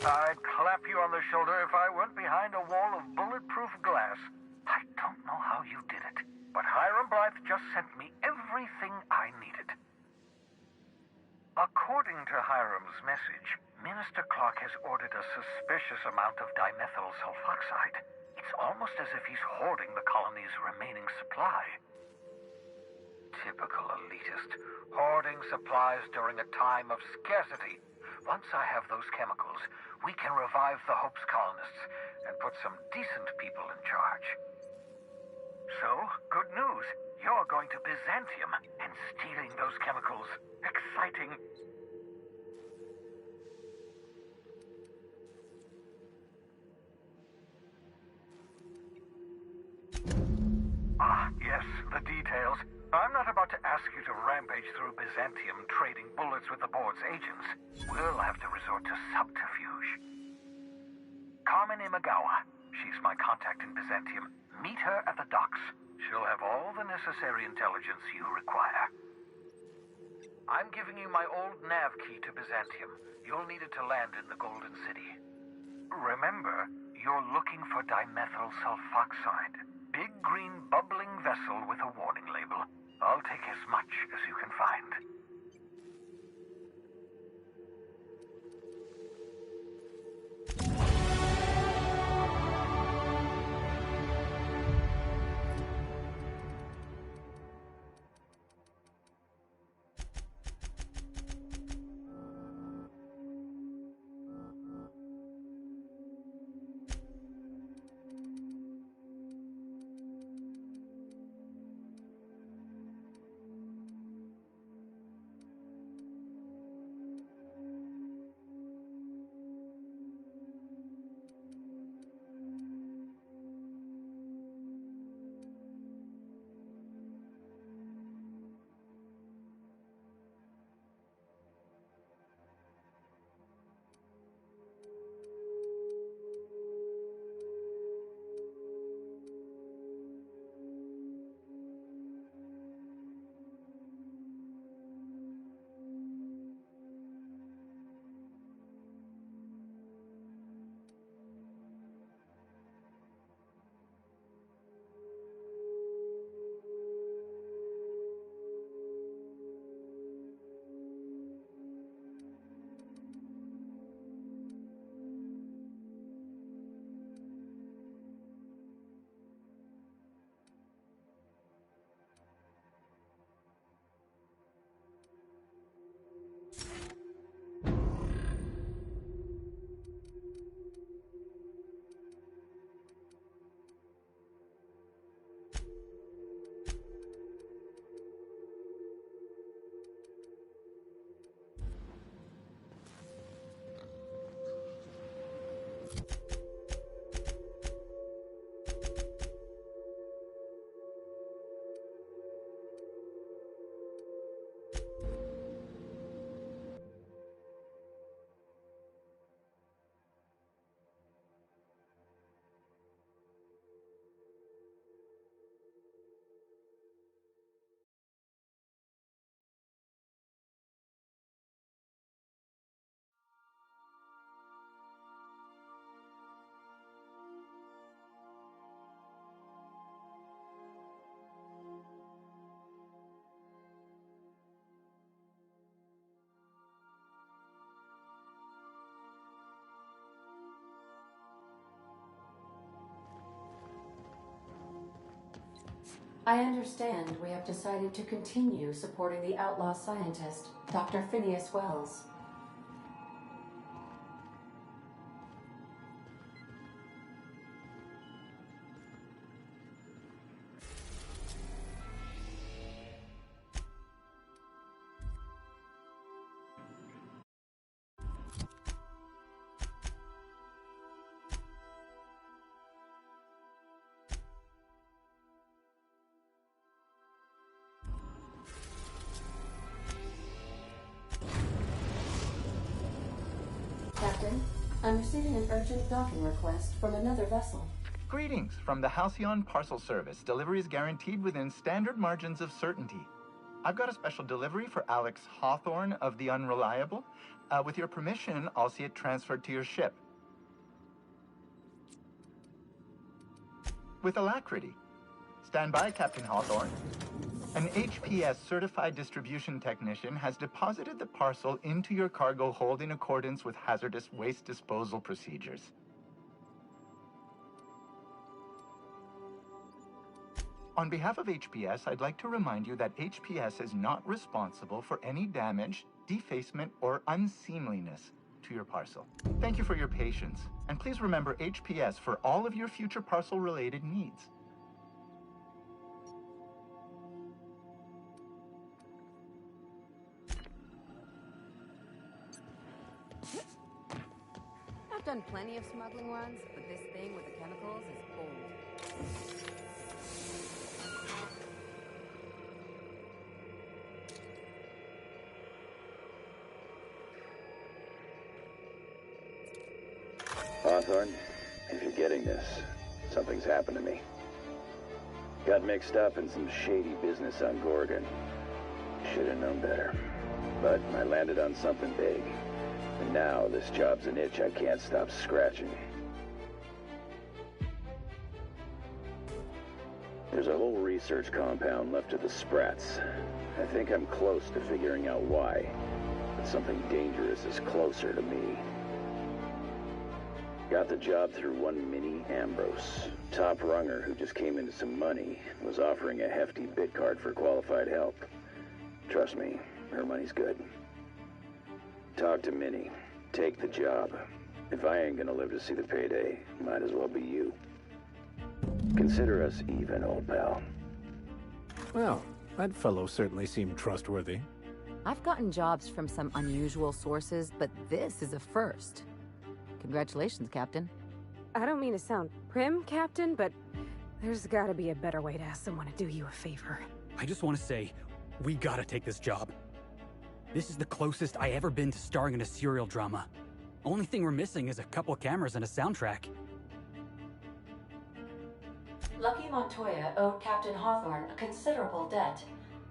I'd clap you on the shoulder if I went behind a wall of bulletproof glass. I don't know how you did it, but Hiram Blythe just sent me everything I needed. According to Hiram's message, Minister Clark has ordered a suspicious amount of dimethyl sulfoxide. It's almost as if he's hoarding the colony's remaining supply. Typical elitist, hoarding supplies during a time of scarcity. Once I have those chemicals, we can revive the Hope's colonists and put some decent people in charge. So, good news. You're going to Byzantium and stealing those chemicals. Exciting. Ah, yes, the details. I'm not about to ask you to rampage through Byzantium trading bullets with the board's agents. We'll have to resort to subterfuge. Carmen Imagawa. She's my contact in Byzantium. Meet her at the docks. She'll have all the necessary intelligence you require. I'm giving you my old nav key to Byzantium. You'll need it to land in the Golden City. Remember, you're looking for dimethyl sulfoxide. Big green bubbling vessel with a warning label. I'll take as much as you can find. I understand we have decided to continue supporting the outlaw scientist, Dr. Phineas Wells. Captain, I'm receiving an urgent docking request from another vessel. Greetings from the Halcyon Parcel Service. Delivery is guaranteed within standard margins of certainty. I've got a special delivery for Alex Hawthorne of the Unreliable. With your permission, I'll see it transferred to your ship. With alacrity. Stand by, Captain Hawthorne. An HPS certified distribution technician has deposited the parcel into your cargo hold in accordance with hazardous waste disposal procedures. On behalf of HPS, I'd like to remind you that HPS is not responsible for any damage, defacement, or unseemliness to your parcel. Thank you for your patience, and please remember HPS for all of your future parcel-related needs. I've done plenty of smuggling runs, but this thing with the chemicals is bold. Hawthorne, if you're getting this, something's happened to me. Got mixed up in some shady business on Gorgon. Should have known better. But I landed on something big. And now this job's an itch I can't stop scratching. There's a whole research compound left of the Sprats. I think I'm close to figuring out why. But something dangerous is closer to me. Got the job through one Minnie Ambrose. Top runger who just came into some money, was offering a hefty bid card for qualified help. Trust me, her money's good. Talk to Minnie. Take the job. If I ain't gonna live to see the payday, might as well be you. Consider us even, old pal. Well, that fellow certainly seemed trustworthy. I've gotten jobs from some unusual sources, but this is a first. Congratulations, Captain. I don't mean to sound prim, Captain, but there's gotta be a better way to ask someone to do you a favor. I just want to say, we gotta take this job. This is the closest I ever been to starring in a serial drama. Only thing we're missing is a couple cameras and a soundtrack. Lucky Montoya owed Captain Hawthorne a considerable debt.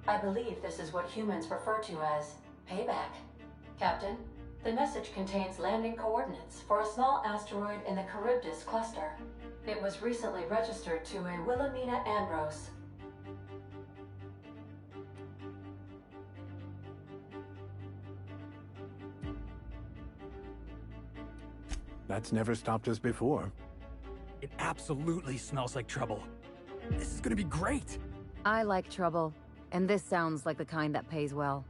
I believe this is what humans refer to as payback. Captain, the message contains landing coordinates for a small asteroid in the Charybdis cluster. It was recently registered to a Wilhelmina Ambrose. That's never stopped us before. It absolutely smells like trouble. This is gonna be great! I like trouble, and this sounds like the kind that pays well.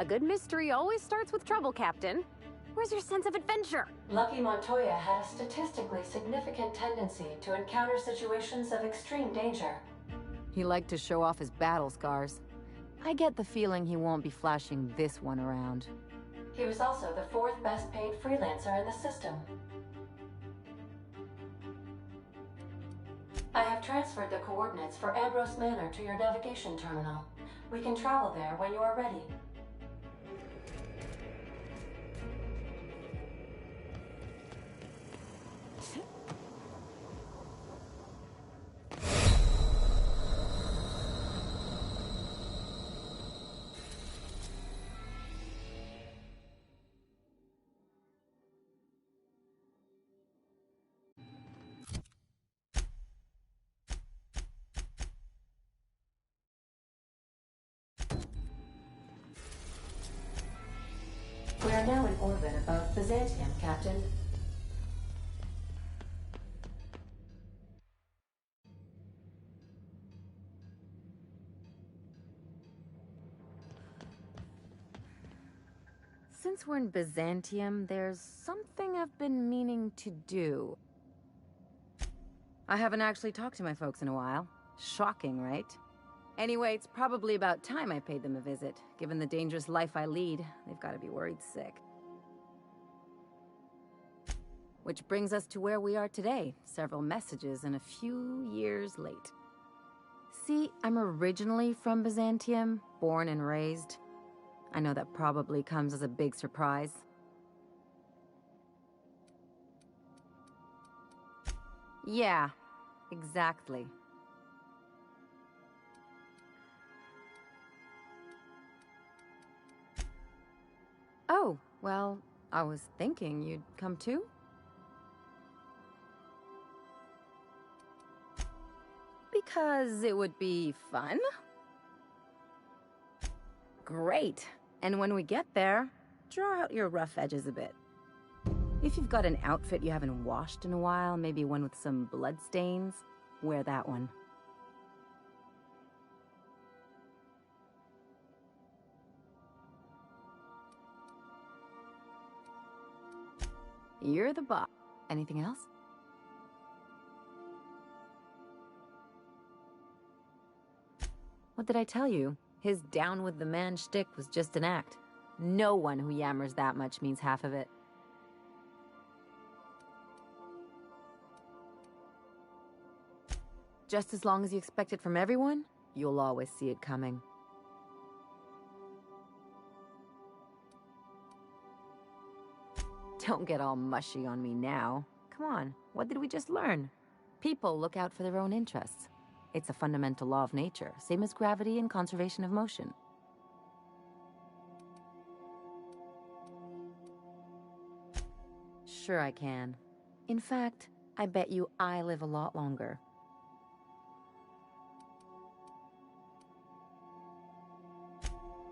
A good mystery always starts with trouble, Captain. Where's your sense of adventure? Lucky Montoya had a statistically significant tendency to encounter situations of extreme danger. He liked to show off his battle scars. I get the feeling he won't be flashing this one around. He was also the 4th best paid freelancer in the system. I have transferred the coordinates for Ambrose Manor to your navigation terminal. We can travel there when you are ready. We are now in orbit above Byzantium, Captain. since we're in Byzantium, there's something I've been meaning to do. I haven't actually talked to my folks in a while. Shocking, right? Anyway, it's probably about time I paid them a visit. Given the dangerous life I lead, they've got to be worried sick. Which brings us to where we are today, several messages and a few years late. See, I'm originally from Byzantium, born and raised. I know that probably comes as a big surprise. Yeah, exactly. Oh, well, I was thinking you'd come too? Because it would be fun? Great. And when we get there, draw out your rough edges a bit. If you've got an outfit you haven't washed in a while, maybe one with some bloodstains, wear that one. You're the boss. Anything else? What did I tell you? His down with the man shtick was just an act. No one who yammers that much means half of it. Just as long as you expect it from everyone, you'll always see it coming. Don't get all mushy on me now. Come on, what did we just learn? People look out for their own interests. It's a fundamental law of nature, same as gravity and conservation of motion. Sure I can. In fact, I bet you I live a lot longer.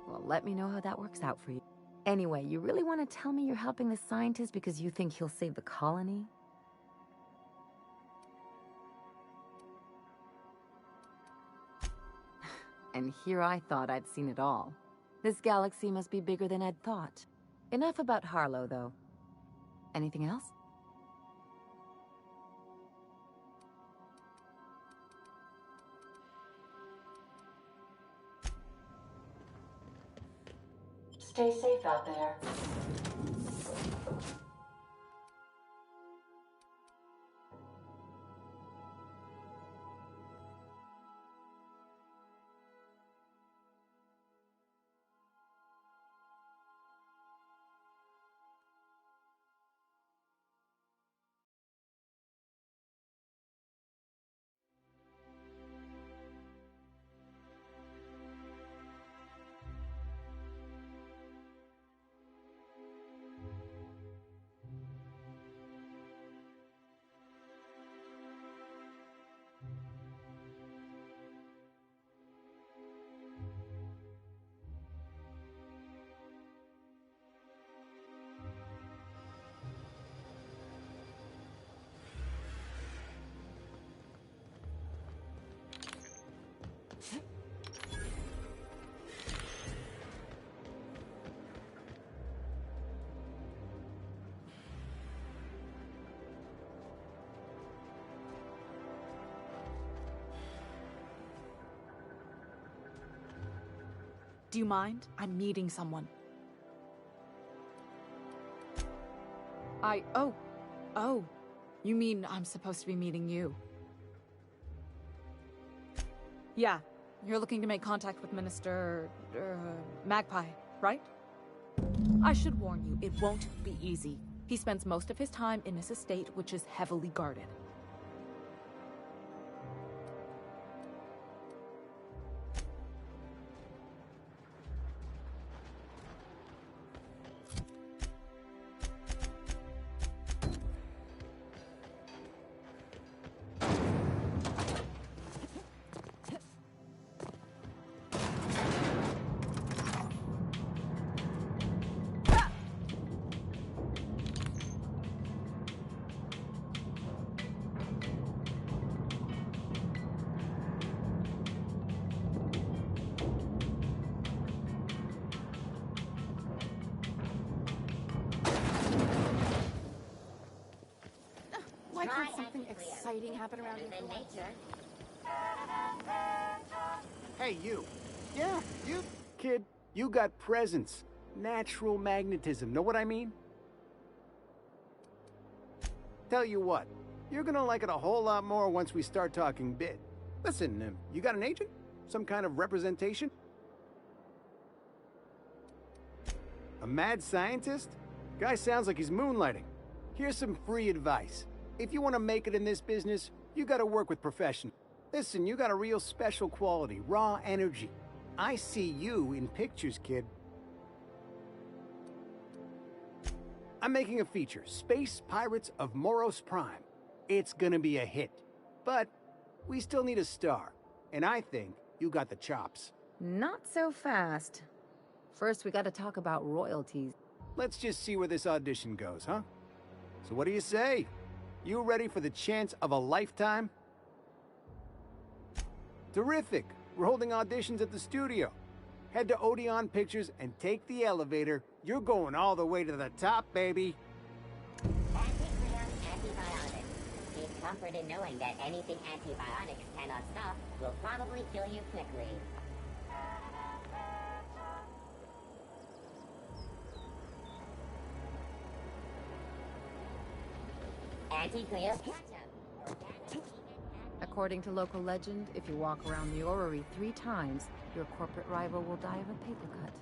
Well, let me know how that works out for you. Anyway, you really want to tell me you're helping the scientist because you think he'll save the colony? And here I thought I'd seen it all. This galaxy must be bigger than I'd thought. Enough about Harlow, though. Anything else? Stay safe out there. Do you mind? I'm meeting someone. Oh. You mean I'm supposed to be meeting you? Yeah. You're looking to make contact with Minister... Magpie, right? I should warn you, it won't be easy. He spends most of his time in his estate, which is heavily guarded. I heard something exciting happen around here for once. Hey, you. Yeah, you. Kid, you got presence. Natural magnetism, know what I mean? Tell you what, you're gonna like it a whole lot more once we start talking bit. Listen, you got an agent? Some kind of representation? A mad scientist? Guy sounds like he's moonlighting. Here's some free advice. If you want to make it in this business, you gotta work with professionals. Listen, you got a real special quality, raw energy. I see you in pictures, kid. I'm making a feature, Space Pirates of Moros Prime. It's gonna be a hit. But we still need a star. And I think you got the chops. Not so fast. First, we gotta talk about royalties. Let's just see where this audition goes, huh? So what do you say? You ready for the chance of a lifetime? Terrific! We're holding auditions at the studio. Head to Odeon Pictures and take the elevator. You're going all the way to the top, baby. Antibiotics. Take comfort in knowing that anything antibiotics cannot stop will probably kill you quickly. Anti-Cleo's ketchup. According to local legend, if you walk around the orrery 3 times, your corporate rival will die of a paper cut.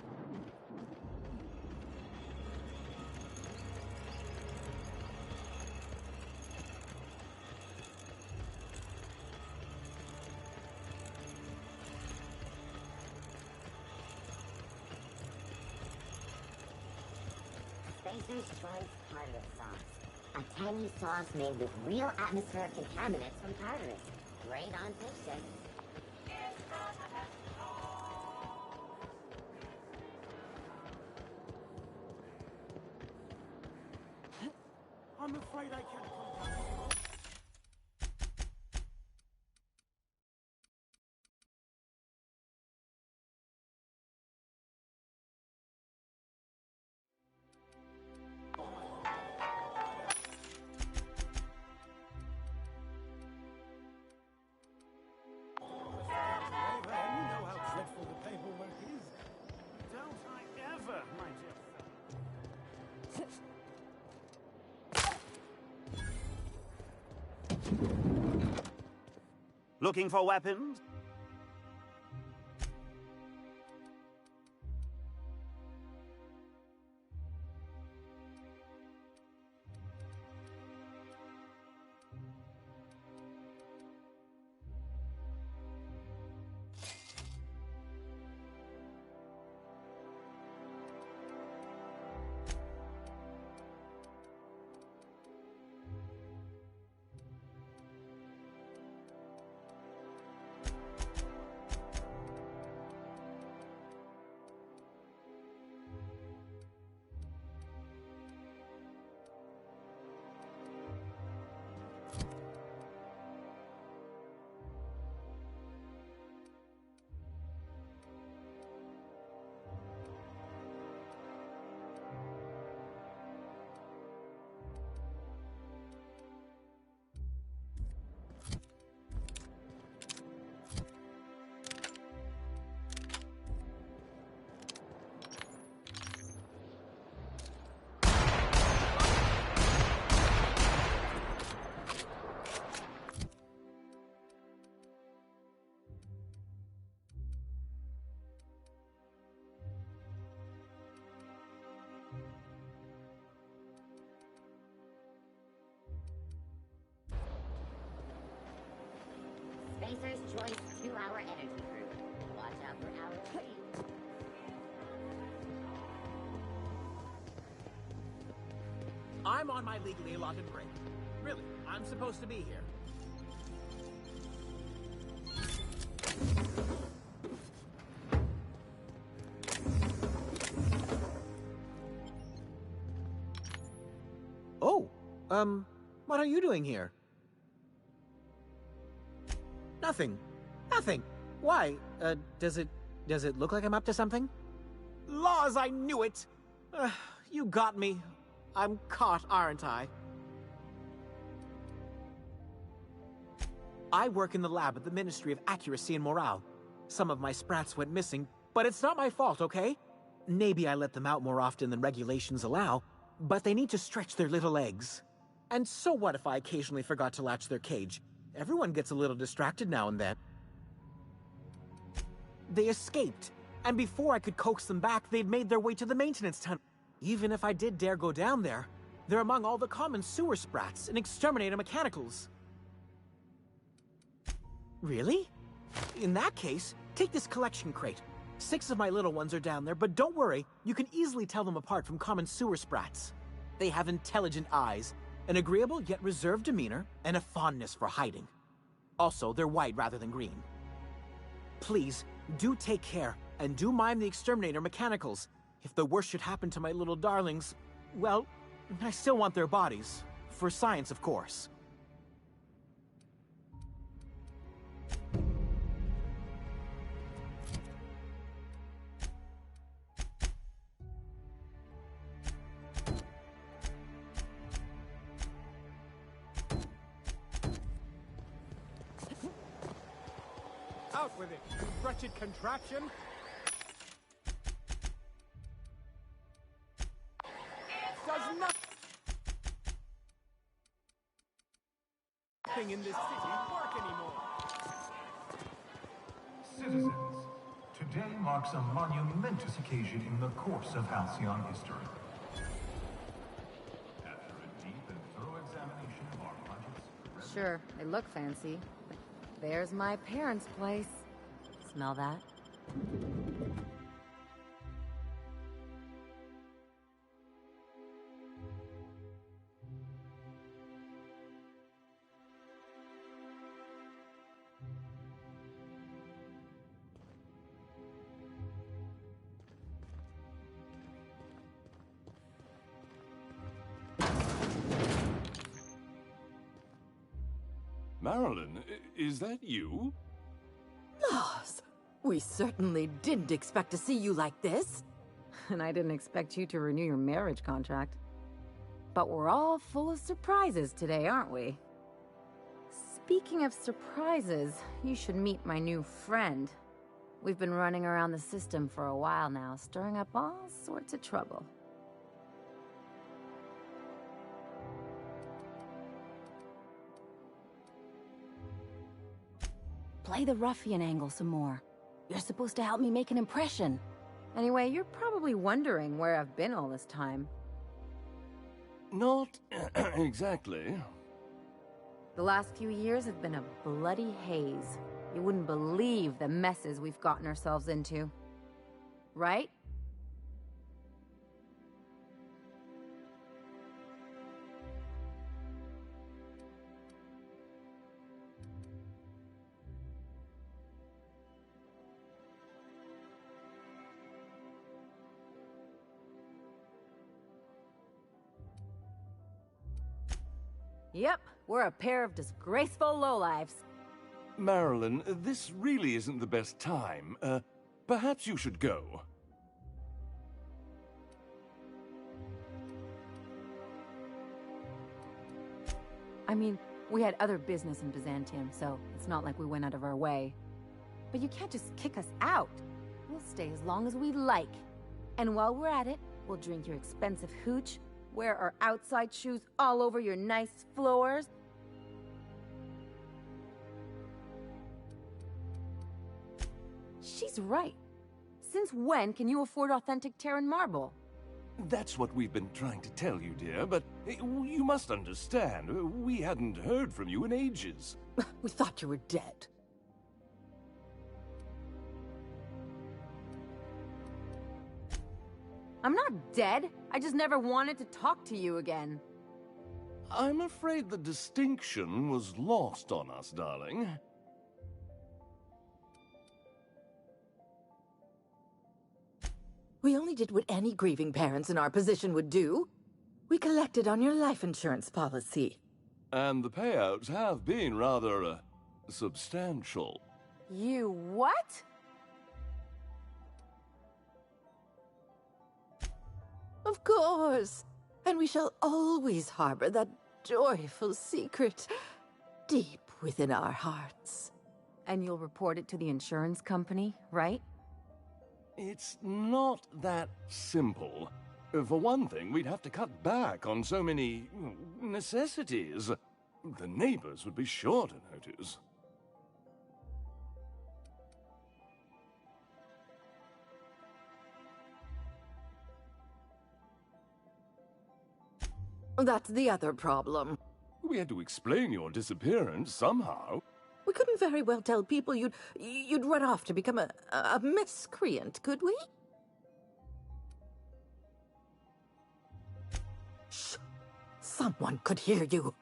Spacer's Choice Tartarus sauce. A tangy sauce made with real atmospheric contaminants from Tartarus. Great on fish sticks. I'm afraid I can't come down. Looking for weapons? Spacer's Choice 2-hour energy crew. Watch out for hour 3. I'm on my legally allotted break. Really, I'm supposed to be here. Oh, what are you doing here? Nothing. Nothing. Why? Does it look like I'm up to something? Laws, I knew it! You got me. I'm caught, aren't I? I work in the lab at the Ministry of Accuracy and Morale. Some of my sprats went missing, but it's not my fault, okay? Maybe I let them out more often than regulations allow, but they need to stretch their little legs. And so what if I occasionally forgot to latch their cage? Everyone gets a little distracted now and then. They escaped, and before I could coax them back, they'd made their way to the maintenance tunnel. Even if I did dare go down there, they're among all the common sewer sprats and exterminator mechanicals. Really? In that case, take this collection crate. 6 of my little ones are down there, but don't worry, you can easily tell them apart from common sewer sprats. They have intelligent eyes, an agreeable yet reserved demeanor, and a fondness for hiding. Also, they're white rather than green. Please, do take care, and do mime the exterminator mechanicals. If the worst should happen to my little darlings, well, I still want their bodies. For science, of course. Out with it, you wretched contraption! Does nothing in this city work anymore? Citizens, today marks a monumentous occasion in the course of Halcyon history. After a deep and thorough examination of our projects... Sure, they look fancy, but there's my parents' place. Smell that? Marilyn, is that you? Loss! We certainly didn't expect to see you like this. And I didn't expect you to renew your marriage contract. But we're all full of surprises today, aren't we? Speaking of surprises, you should meet my new friend. We've been running around the system for a while now, stirring up all sorts of trouble. Play the ruffian angle some more. You're supposed to help me make an impression. Anyway, you're probably wondering where I've been all this time. Not exactly. The last few years have been a bloody haze. You wouldn't believe the messes we've gotten ourselves into. Right? Yep, we're a pair of disgraceful lowlifes. Marilyn, this really isn't the best time. Perhaps you should go. I mean, we had other business in Byzantium, so it's not like we went out of our way. But you can't just kick us out. We'll stay as long as we like. And while we're at it, we'll drink your expensive hooch, wear our outside shoes all over your nice floors. She's right. Since when can you afford authentic Terran marble? That's what we've been trying to tell you, dear, but you must understand, we hadn't heard from you in ages. We thought you were dead. I'm not dead. I just never wanted to talk to you again. I'm afraid the distinction was lost on us, darling. We only did what any grieving parents in our position would do. We collected on your life insurance policy. And the payouts have been rather, substantial. You what? Of course. And we shall always harbor that joyful secret deep within our hearts. And you'll report it to the insurance company, right? It's not that simple. For one thing, we'd have to cut back on so many necessities. The neighbors would be sure to notice. That's the other problem. We had to explain your disappearance somehow. We couldn't very well tell people you'd run off to become a miscreant, could we? Shh! Someone could hear you.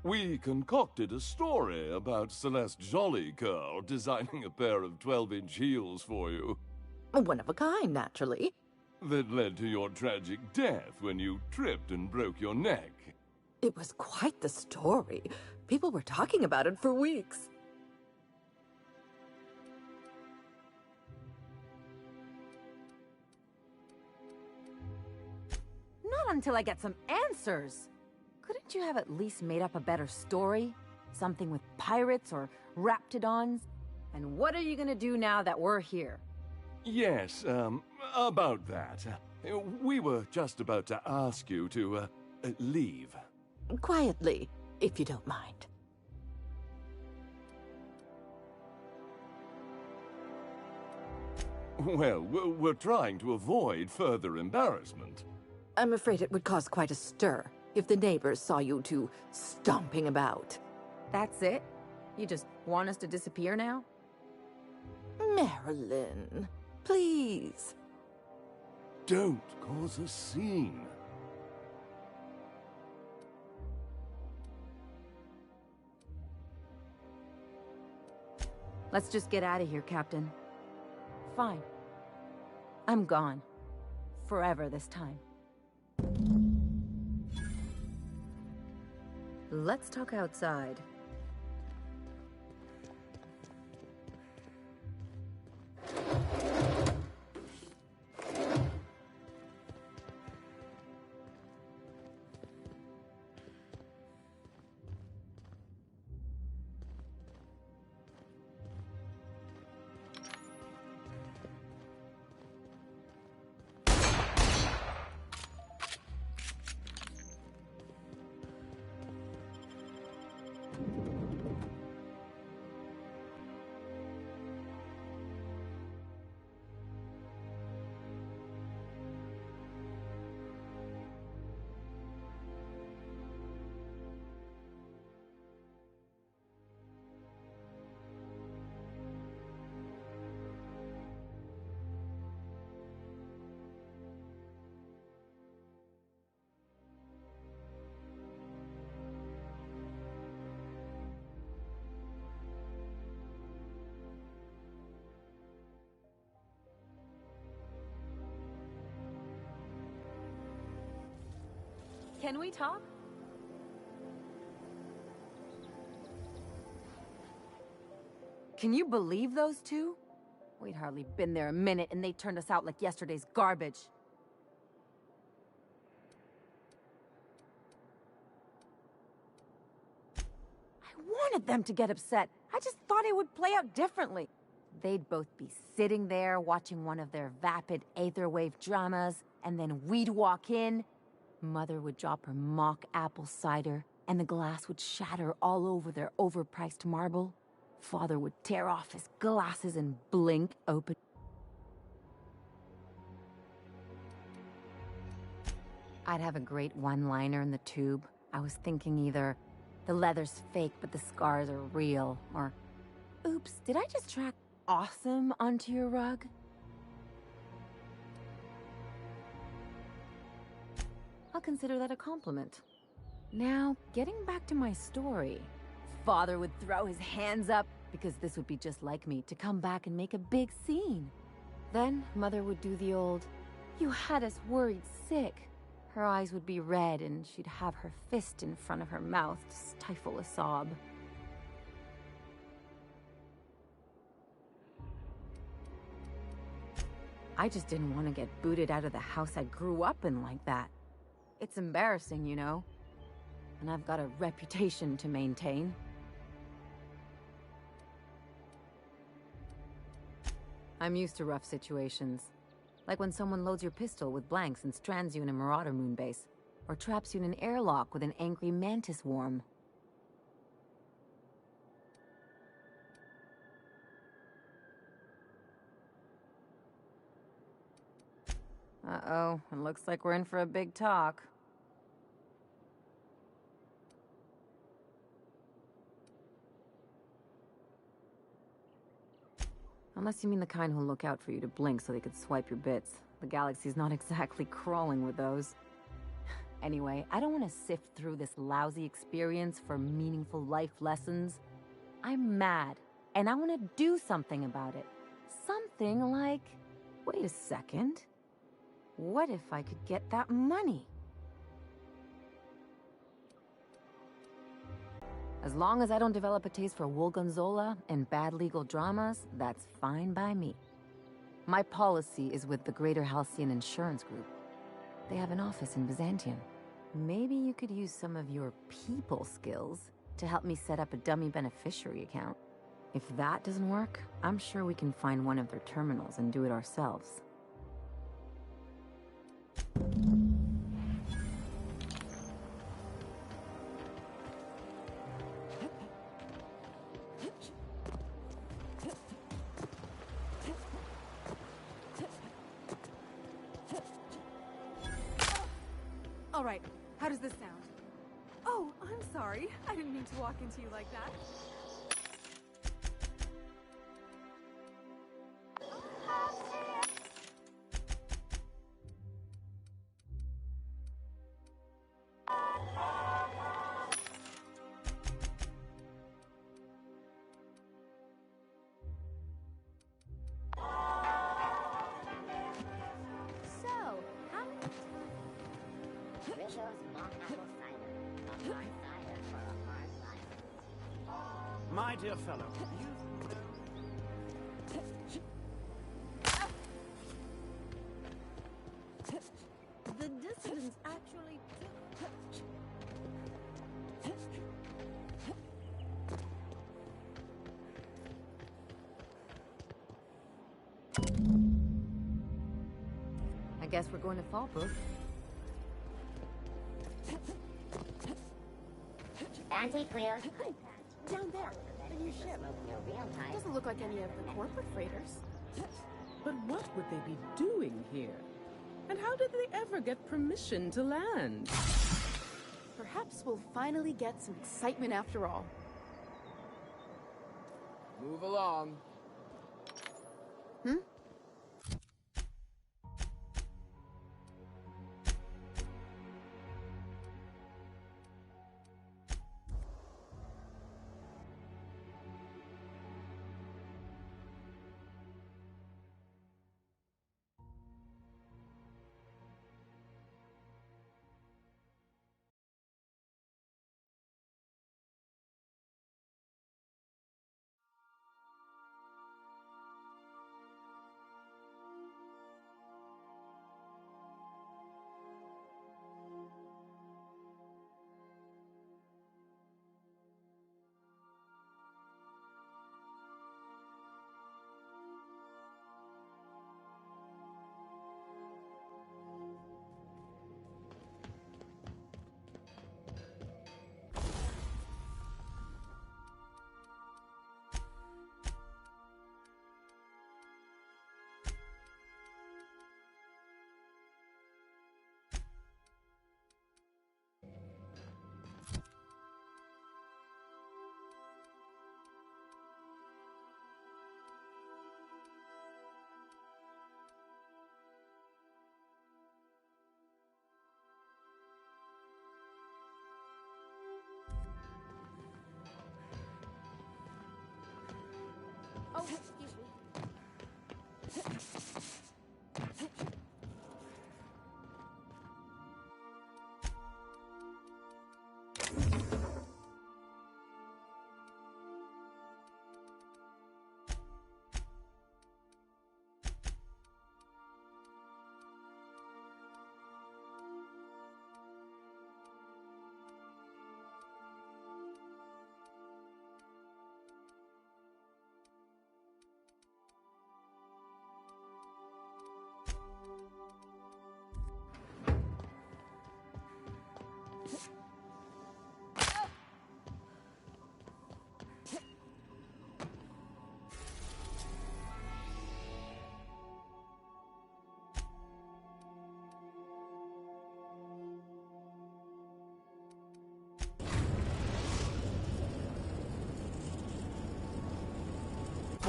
We concocted a story about Celeste Jollycurl designing a pair of 12-inch heels for you. One of a kind, naturally. That led to your tragic death when you tripped and broke your neck. It was quite the story. People were talking about it for weeks. Not until I get some answers. Couldn't you have at least made up a better story? Something with pirates or raptidons? And what are you gonna do now that we're here? Yes, about that. We were just about to ask you to, leave. Quietly, if you don't mind. Well, we're trying to avoid further embarrassment. I'm afraid it would cause quite a stir if the neighbors saw you two stomping about. That's it? You just want us to disappear now? Marilyn, please. Don't cause a scene. Let's just get out of here, Captain. Fine. I'm gone. Forever this time. Let's talk outside. Can we talk? Can you believe those two? We'd hardly been there a minute and they turned us out like yesterday's garbage. I wanted them to get upset. I just thought it would play out differently. They'd both be sitting there watching one of their vapid aetherwave dramas, and then we'd walk in. Mother would drop her mock apple cider, and the glass would shatter all over their overpriced marble. Father would tear off his glasses and blink open. I'd have a great one-liner in the tube. I was thinking either, the leather's fake but the scars are real, or, oops, did I just track awesome onto your rug? I'll consider that a compliment. Now, getting back to my story. Father would throw his hands up, because this would be just like me, to come back and make a big scene. Then, Mother would do the old, "You had us worried sick." Her eyes would be red, and she'd have her fist in front of her mouth to stifle a sob. I just didn't want to get booted out of the house I grew up in like that. It's embarrassing, you know. And I've got a reputation to maintain. I'm used to rough situations. Like when someone loads your pistol with blanks and strands you in a Marauder moonbase, or traps you in an airlock with an angry mantis worm. Uh-oh, it looks like we're in for a big talk. Unless you mean the kind who'll look out for you to blink so they could swipe your bits. The galaxy's not exactly crawling with those. Anyway, I don't want to sift through this lousy experience for meaningful life lessons. I'm mad, and I want to do something about it. Something like... Wait a second. What if I could get that money? As long as I don't develop a taste for Woolgonzola and bad legal dramas, that's fine by me. My policy is with the Greater Halcyon Insurance Group. They have an office in Byzantium. Maybe you could use some of your people skills to help me set up a dummy beneficiary account. If that doesn't work, I'm sure we can find one of their terminals and do it ourselves. All right, how does this sound? Oh, I'm sorry. I didn't mean to walk into you like that. So, how many Rizzo's mock apple cider. A hard cider for a hard life. My dear fellow, you... The dissidents actually... I guess we're going to Fallbrook. Anti-clear. Down there, the new ship. Doesn't look like any of the corporate freighters. But what would they be doing here? And how did they ever get permission to land? Perhaps we'll finally get some excitement after all. Move along. Hmm?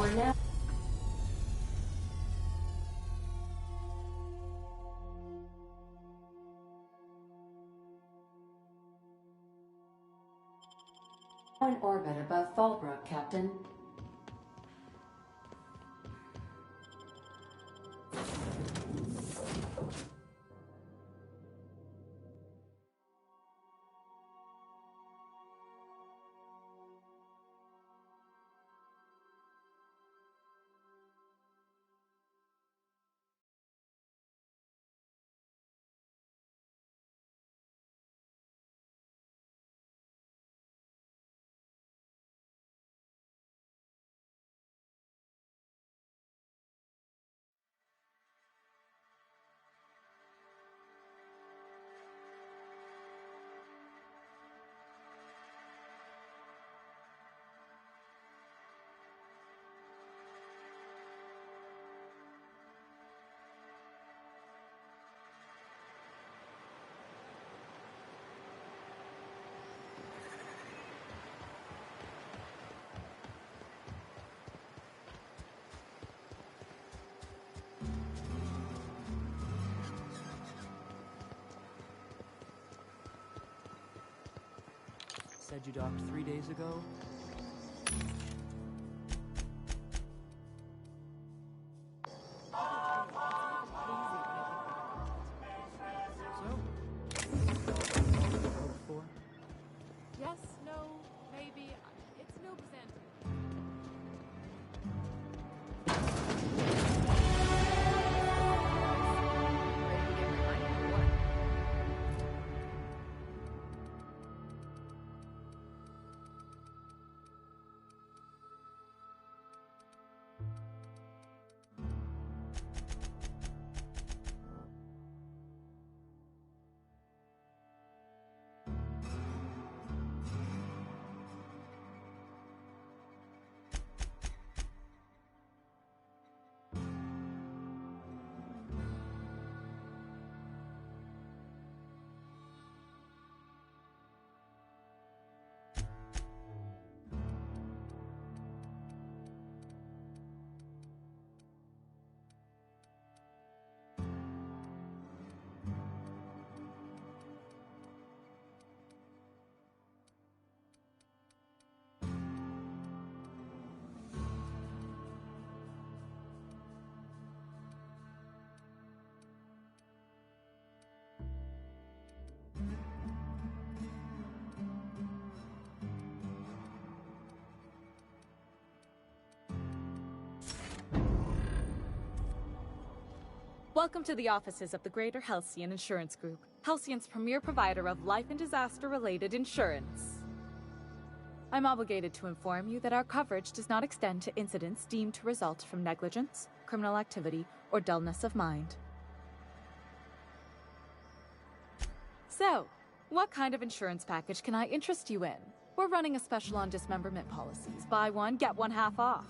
are now... in orbit above Fallbrook, Captain. Said you docked 3 days ago? Yes, no, maybe. It's no Byzantium. Welcome to the offices of the Greater Halcyon Insurance Group, Halcyon's premier provider of life and disaster-related insurance. I'm obligated to inform you that our coverage does not extend to incidents deemed to result from negligence, criminal activity, or dullness of mind. So, what kind of insurance package can I interest you in? We're running a special on dismemberment policies. Buy one, get one half off.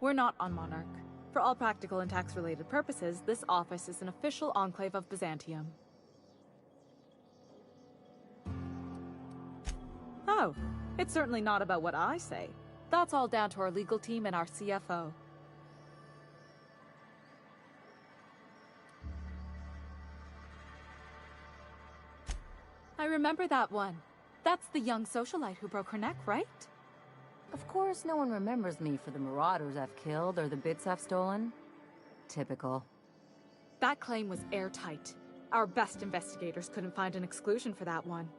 We're not on Monarch. For all practical and tax-related purposes, this office is an official enclave of Byzantium. Oh, it's certainly not about what I say. That's all down to our legal team and our CFO. I remember that one. That's the young socialite who broke her neck, right? Of course, no one remembers me for the marauders I've killed or the bits I've stolen. Typical. That claim was airtight. Our best investigators couldn't find an exclusion for that one.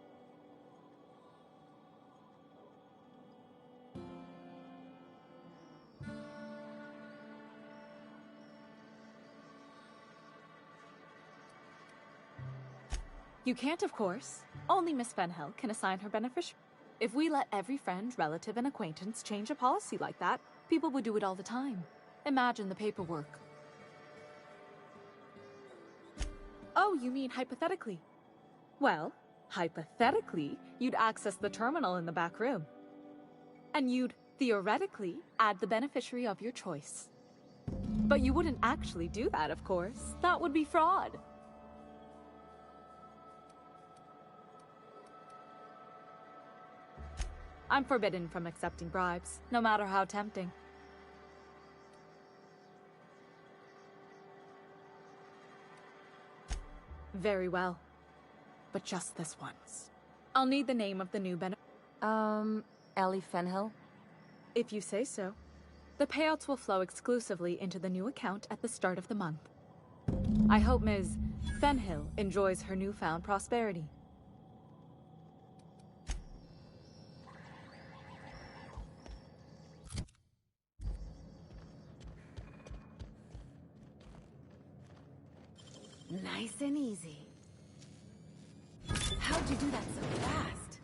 You can't, of course. Only Miss Fenhill can assign her beneficiary. If we let every friend, relative, and acquaintance change a policy like that, people would do it all the time. Imagine the paperwork. Oh, you mean hypothetically? Well, hypothetically, you'd access the terminal in the back room. And you'd, theoretically, add the beneficiary of your choice. But you wouldn't actually do that, of course. That would be fraud. I'm forbidden from accepting bribes, no matter how tempting. Very well. But just this once. I'll need the name of the new Ellie Fenhill? If you say so. The payouts will flow exclusively into the new account at the start of the month. I hope Ms. Fenhill enjoys her newfound prosperity. Nice and easy. How'd you do that so fast?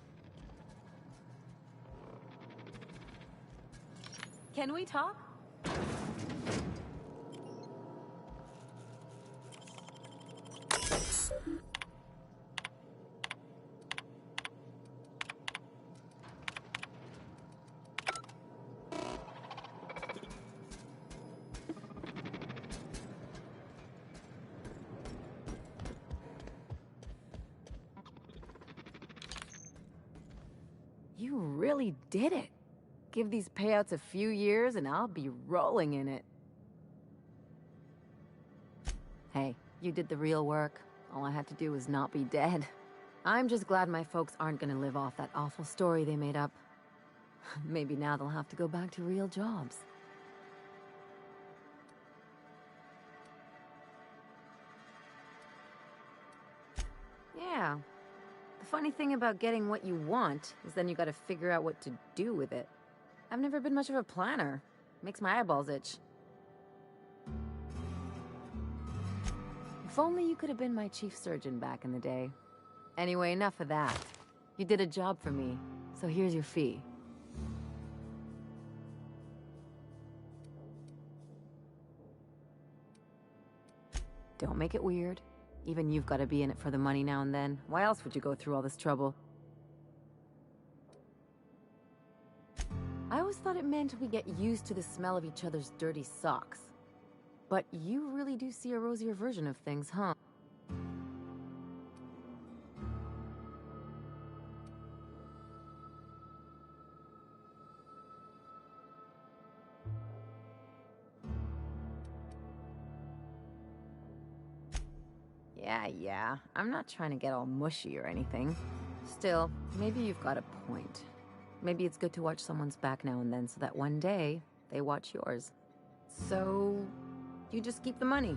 Can we talk? You really did it. Give these payouts a few years and I'll be rolling in it. Hey, you did the real work. All I had to do was not be dead. I'm just glad my folks aren't gonna live off that awful story they made up. Maybe now they'll have to go back to real jobs. Yeah. The funny thing about getting what you want is then you gotta figure out what to do with it. I've never been much of a planner. Makes my eyeballs itch. If only you could have been my chief surgeon back in the day. Anyway, enough of that. You did a job for me, so here's your fee. Don't make it weird. Even you've got to be in it for the money now and then. Why else would you go through all this trouble? I always thought it meant we get used to the smell of each other's dirty socks. But you really do see a rosier version of things, huh? Yeah. I'm not trying to get all mushy or anything. Still, maybe you've got a point. Maybe it's good to watch someone's back now and then so that one day they watch yours. So, you just keep the money.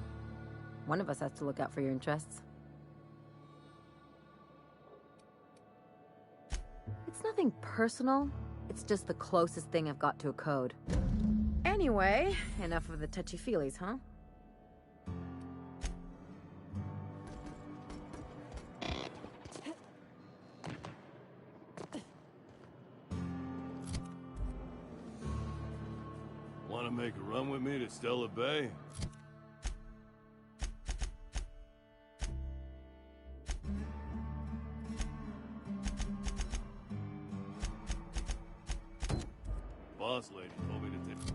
One of us has to look out for your interests. It's nothing personal. It's just the closest thing I've got to a code. Anyway, enough of the touchy-feelies, huh? Want to make a run with me to Stella Bay? Boss lady told me to take...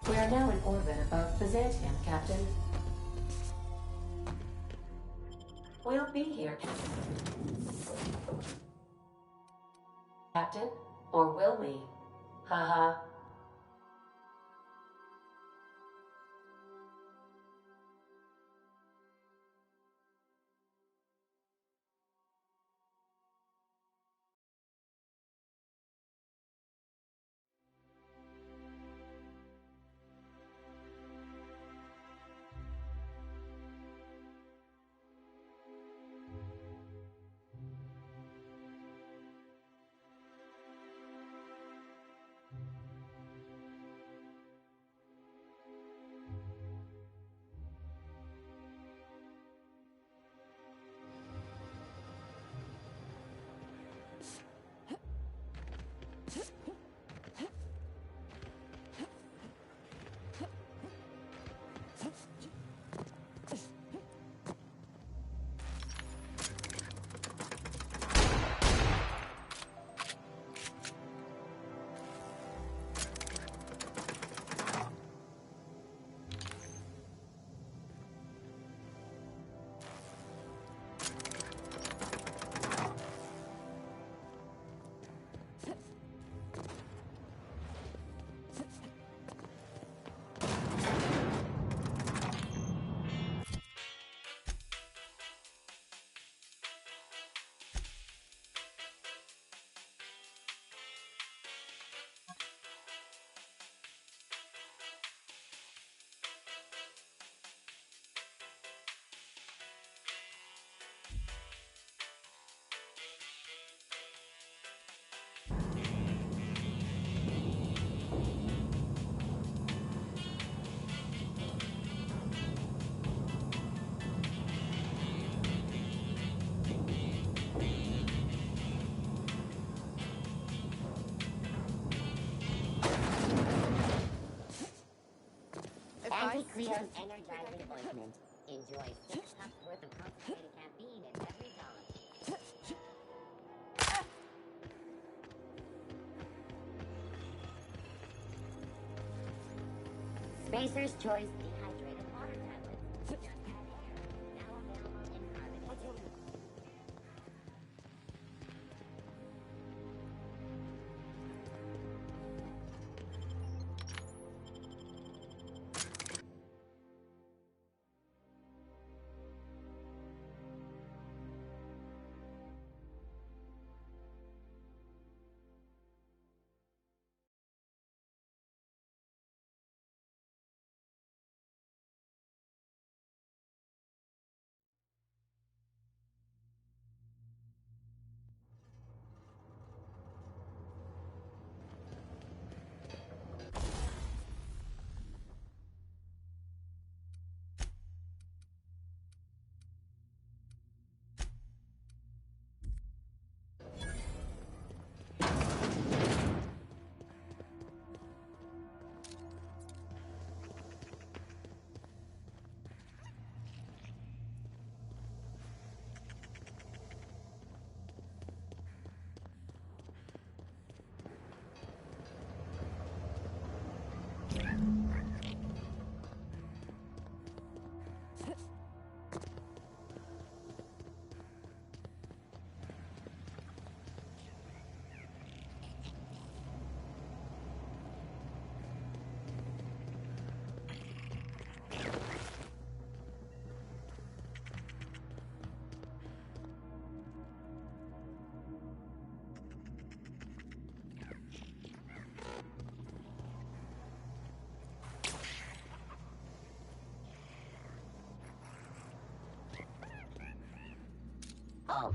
We are now in orbit above Byzantium, Captain. We'll be here, Captain. Or will we? Haha. Anti-Cleo's energizing ointment. Enjoy 6 cups worth of concentrated caffeine in every dose. Spacer's Choice dehydrated water tablets. Just add air. Now available in carbonated. Oh.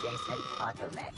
adjacent automet.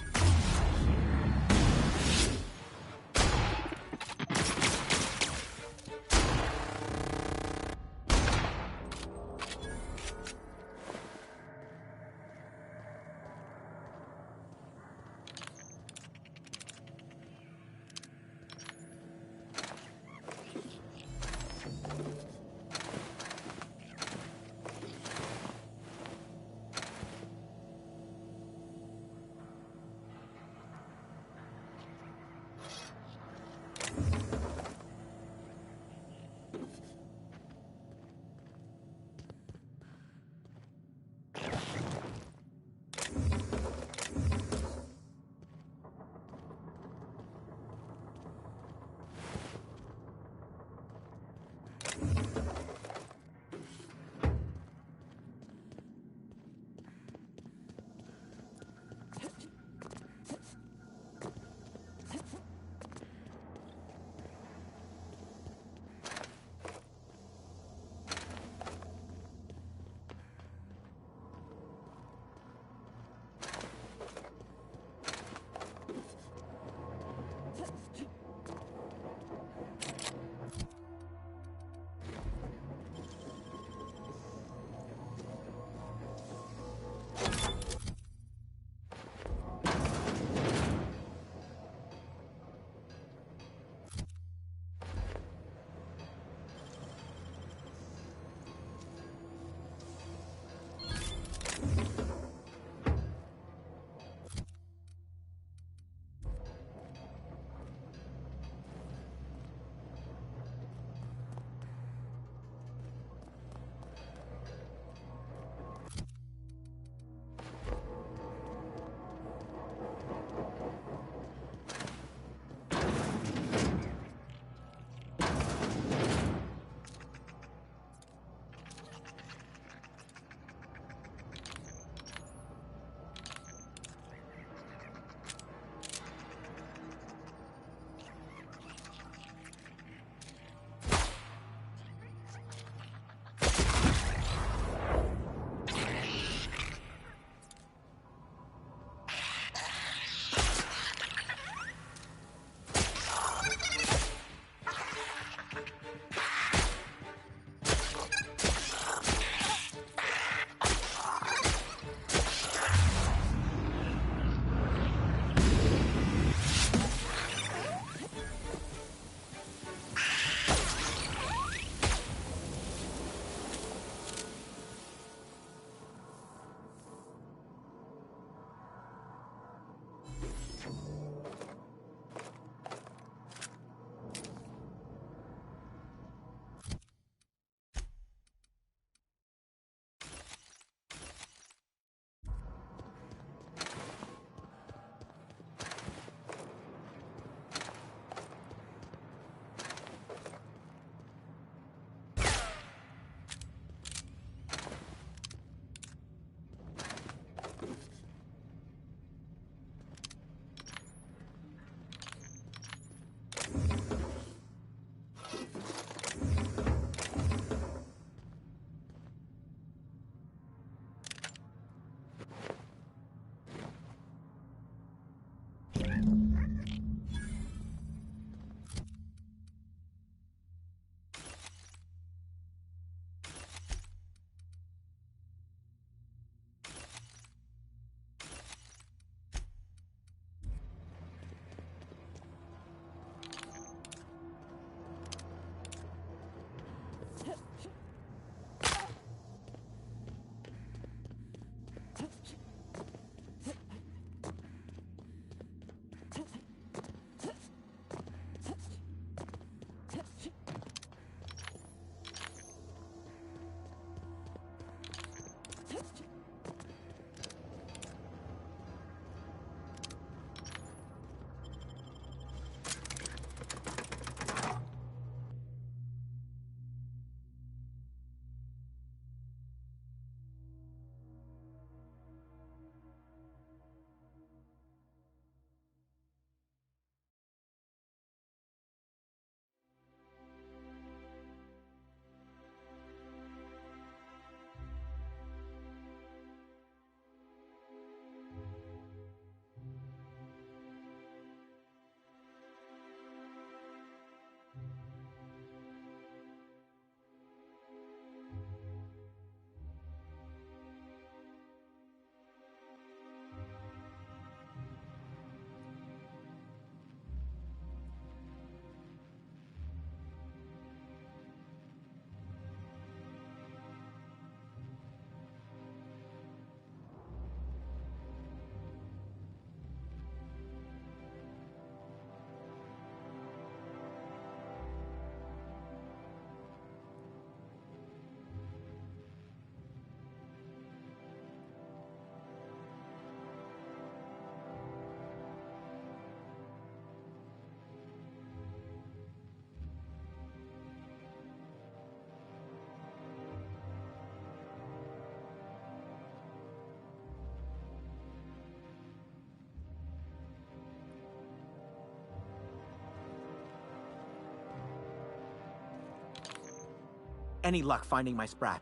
any luck finding my sprat.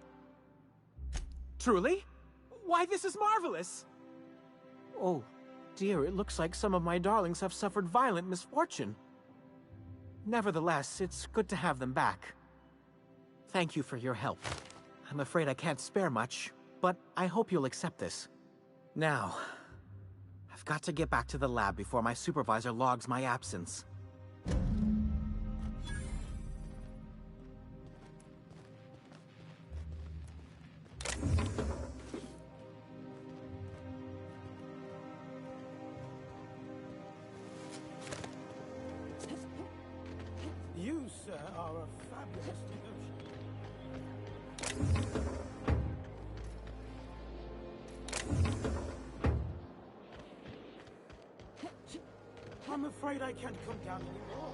Truly? Why, this is marvelous! Oh, dear, it looks like some of my darlings have suffered violent misfortune. Nevertheless, it's good to have them back. Thank you for your help. I'm afraid I can't spare much, but I hope you'll accept this. Now, I've got to get back to the lab before my supervisor logs my absence. You, sir, are a fabulous negotiator. I'm afraid I can't come down anymore.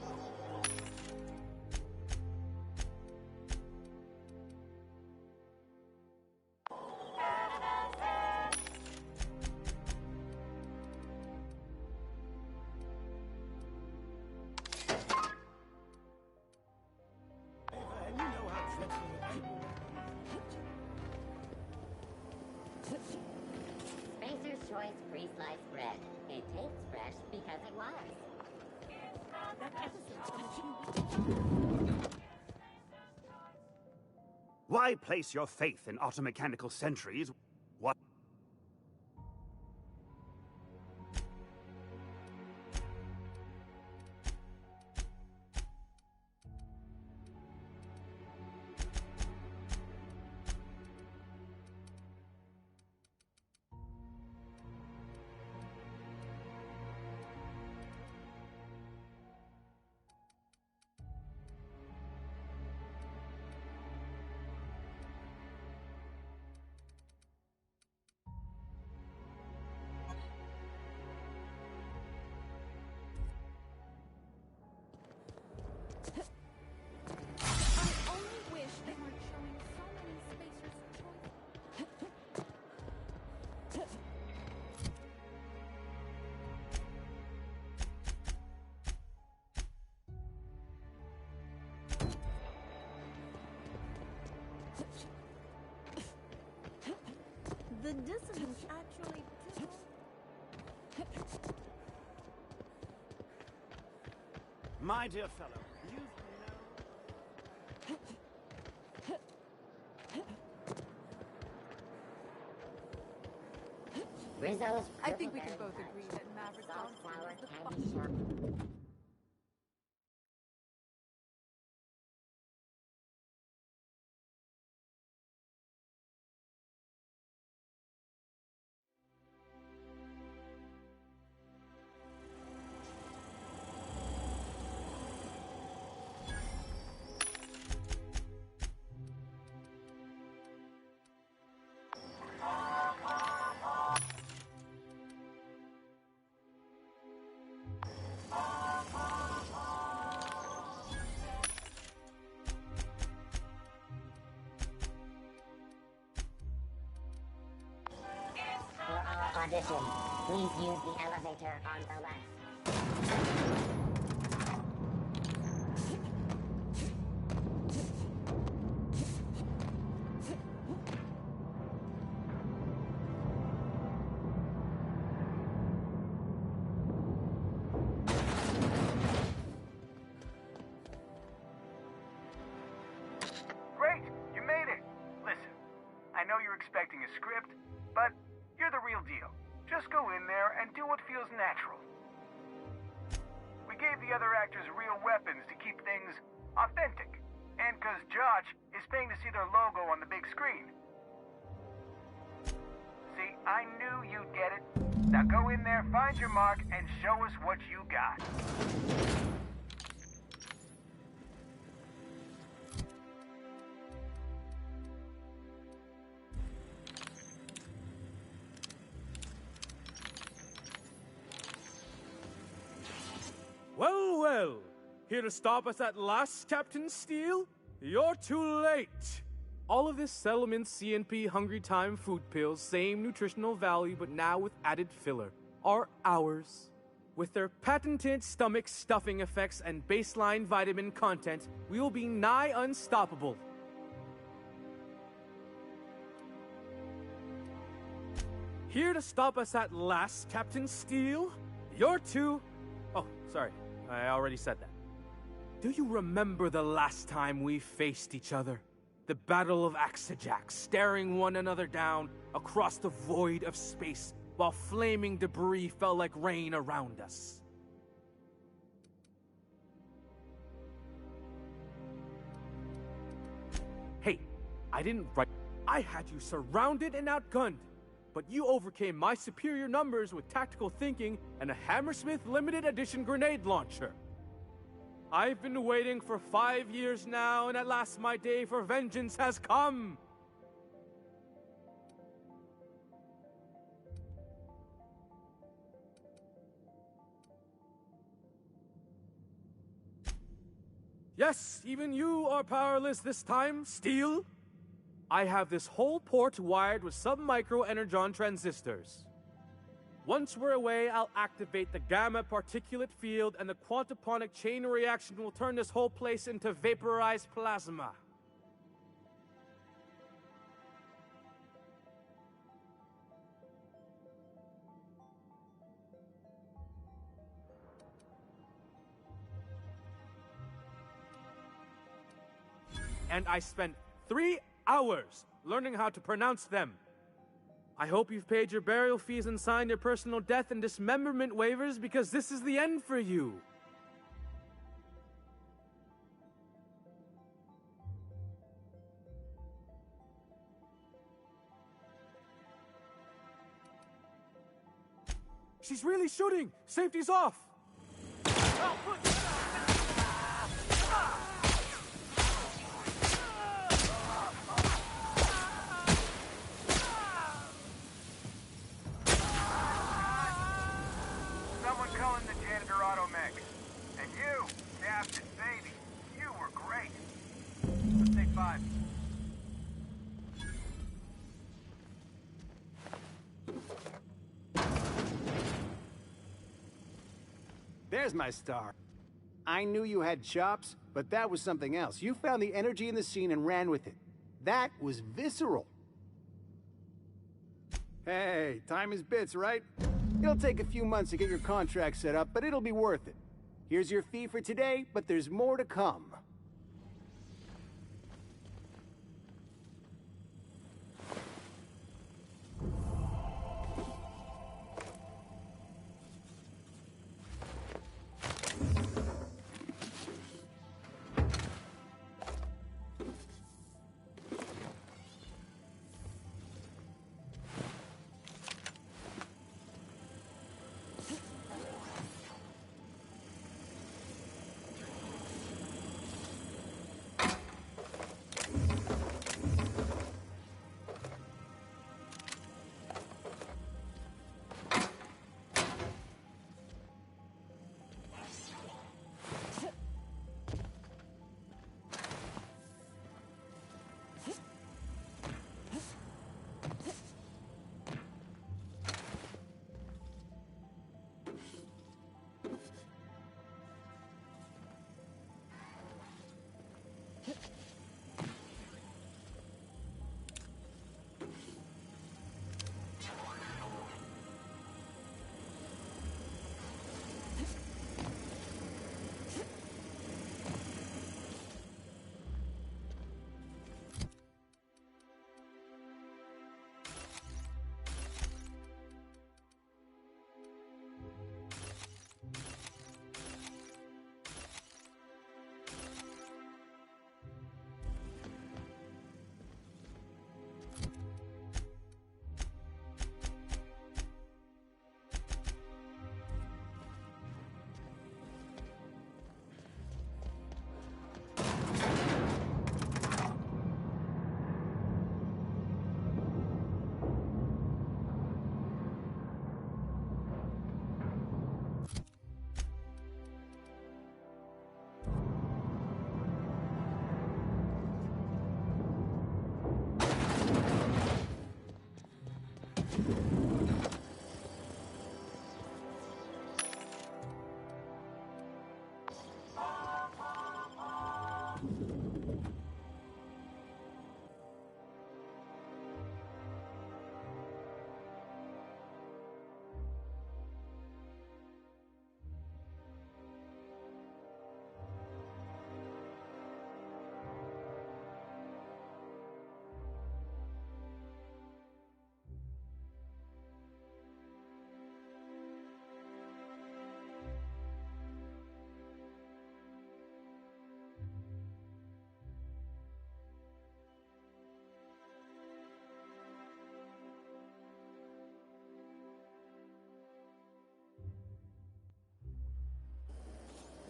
And you know how dreadful it is. Spacer's Choice pre-sliced bread. It tastes fresh because it was. Why place your faith in automechanical sentries? What? The dissonance actually... My dear fellow, Rizzo's I think we can both agree that Maverick salt Johnson sour is the candy shop. For our audition, please use the elevator on the left. Great! You made it! Listen, I know you're expecting a script, but you're the real deal. Just go in there and do what feels natural. We gave the other actors real weapons to keep things authentic. And because Josh is paying to see their logo on the big screen. See, I knew you'd get it. Now go in there, find your mark, and show us what you got. Well, well. Here to stop us at last, Captain Steele? You're too late. All of this Settlement CNP Hungry Time food pills, same nutritional value but now with added filler, are ours. With their patented stomach stuffing effects and baseline vitamin content, we will be nigh unstoppable. Here to stop us at last, Captain Steele. You're two... Oh, sorry. I already said that. Do you remember the last time we faced each other? The Battle of Axejack, staring one another down across the void of space while flaming debris fell like rain around us. Hey, I didn't write... I had you surrounded and outgunned, but you overcame my superior numbers with tactical thinking and a Hammersmith limited edition grenade launcher. I've been waiting for 5 years now, and at last my day for vengeance has come! Yes, even you are powerless this time, Steel. I have this whole port wired with sub-micro energon transistors. Once we're away, I'll activate the gamma particulate field and the quantaponic chain reaction will turn this whole place into vaporized plasma. And I spent 3 hours learning how to pronounce them. I hope you've paid your burial fees and signed your personal death and dismemberment waivers, because this is the end for you. She's really shooting! Safety's off! Someone calling the janitor automech. And you, Captain Baby, you were great. Let's take 5. There's my star. I knew you had chops, but that was something else. You found the energy in the scene and ran with it. That was visceral. Hey, time is bits, right? It'll take a few months to get your contract set up, but it'll be worth it. Here's your fee for today, but there's more to come.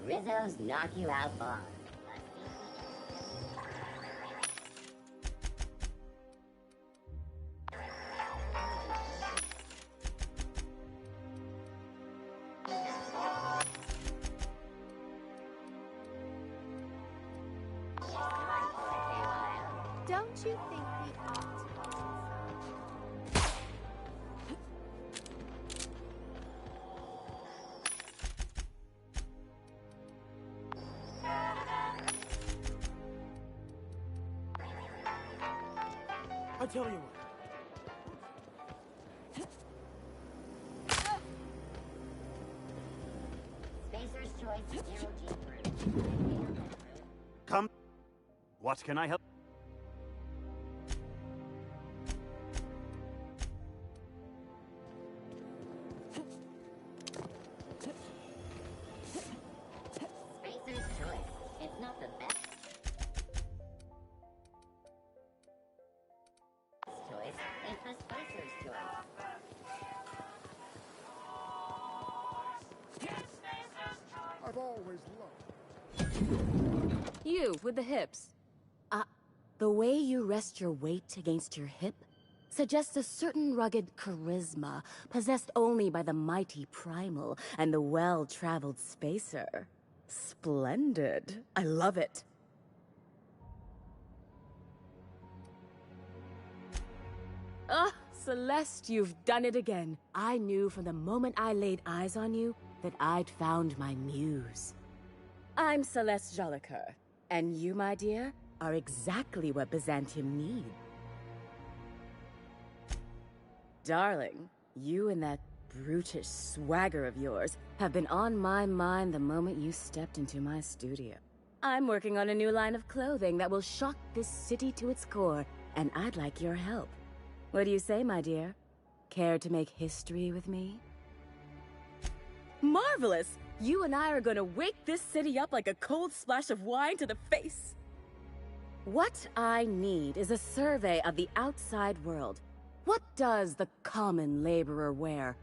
Rizzo's knock you out ball. Don't you think we ought to? I tell you what. Spacer's choice, zero G. Come. What can I help? Spacer's choice. It's not the best choice. It's the Spacer's choice. I've always loved. You, with the hips. The way you rest your weight against your hip suggests a certain rugged charisma possessed only by the mighty primal and the well-traveled spacer. Splendid. I love it. Ah, Celeste, you've done it again. I knew from the moment I laid eyes on you that I'd found my muse. I'm Celeste Jolicoeur, and you, my dear, are exactly what Byzantium need. Darling, you and that brutish swagger of yours have been on my mind the moment you stepped into my studio. I'm working on a new line of clothing that will shock this city to its core, and I'd like your help. What do you say, my dear? Care to make history with me? Marvelous! You and I are gonna wake this city up like a cold splash of wine to the face. What I need is a survey of the outside world. What does the common laborer wear?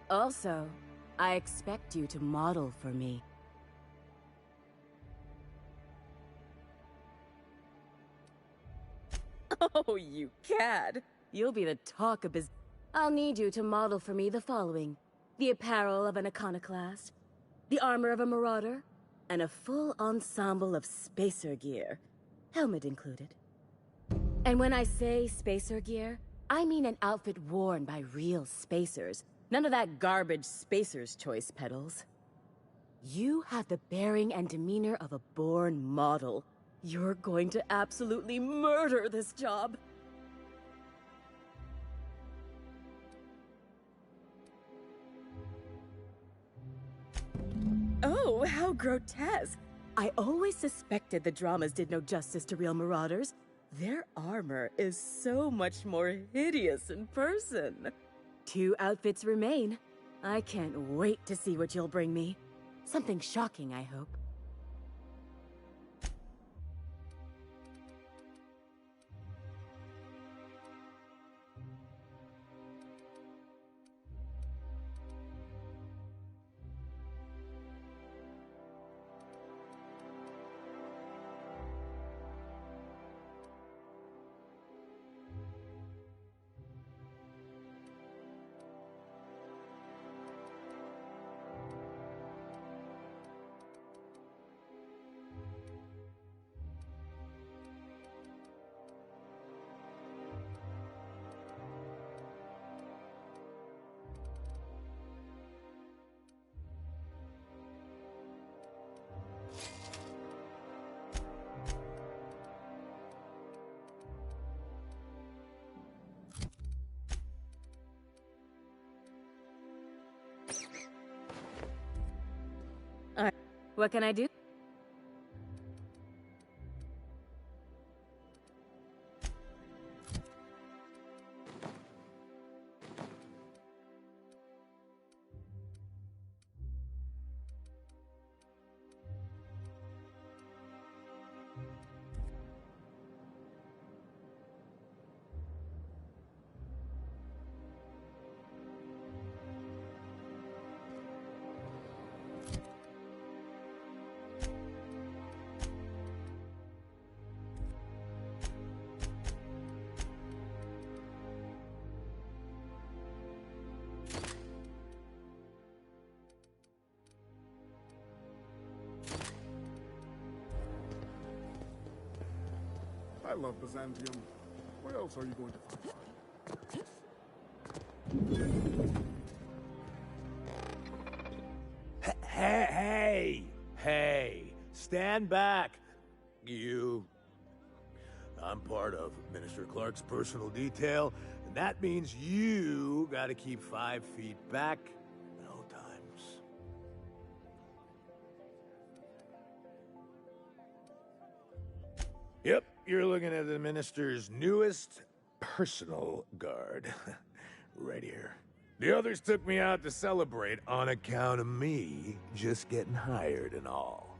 Also, I expect you to model for me. Oh, you cad! You'll be the talk of I'll need you to model for me the following. The apparel of an iconoclast, the armor of a marauder, and a full ensemble of spacer gear. Helmet included. And when I say spacer gear, I mean an outfit worn by real spacers. None of that garbage spacer's choice pedals. You have the bearing and demeanor of a born model. You're going to absolutely murder this job. Oh, how grotesque. I always suspected the dramas did no justice to real marauders. Their armor is so much more hideous in person. 2 outfits remain. I can't wait to see what you'll bring me. Something shocking, I hope. What can I do? I love Byzantium. Where else are you going to find fun? Hey, stand back, you. I'm part of Minister Clark's personal detail, and that means you gotta keep 5 feet back at all times. Yep, you're looking at the Minister's newest personal guard. Right here. The others took me out to celebrate on account of me just getting hired and all.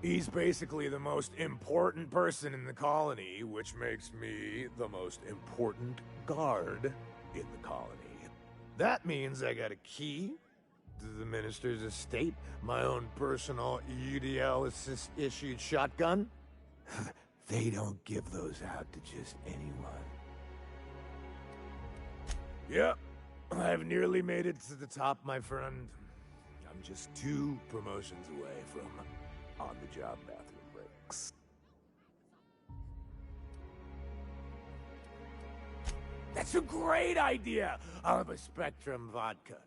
He's basically the most important person in the colony, which makes me the most important guard in the colony. That means I got a key to the Minister's estate, my own personal UDL-issued shotgun. They don't give those out to just anyone. Yep, I've nearly made it to the top, my friend. I'm just 2 promotions away from on-the-job bathroom breaks. That's a great idea! I'll have a Spectrum vodka.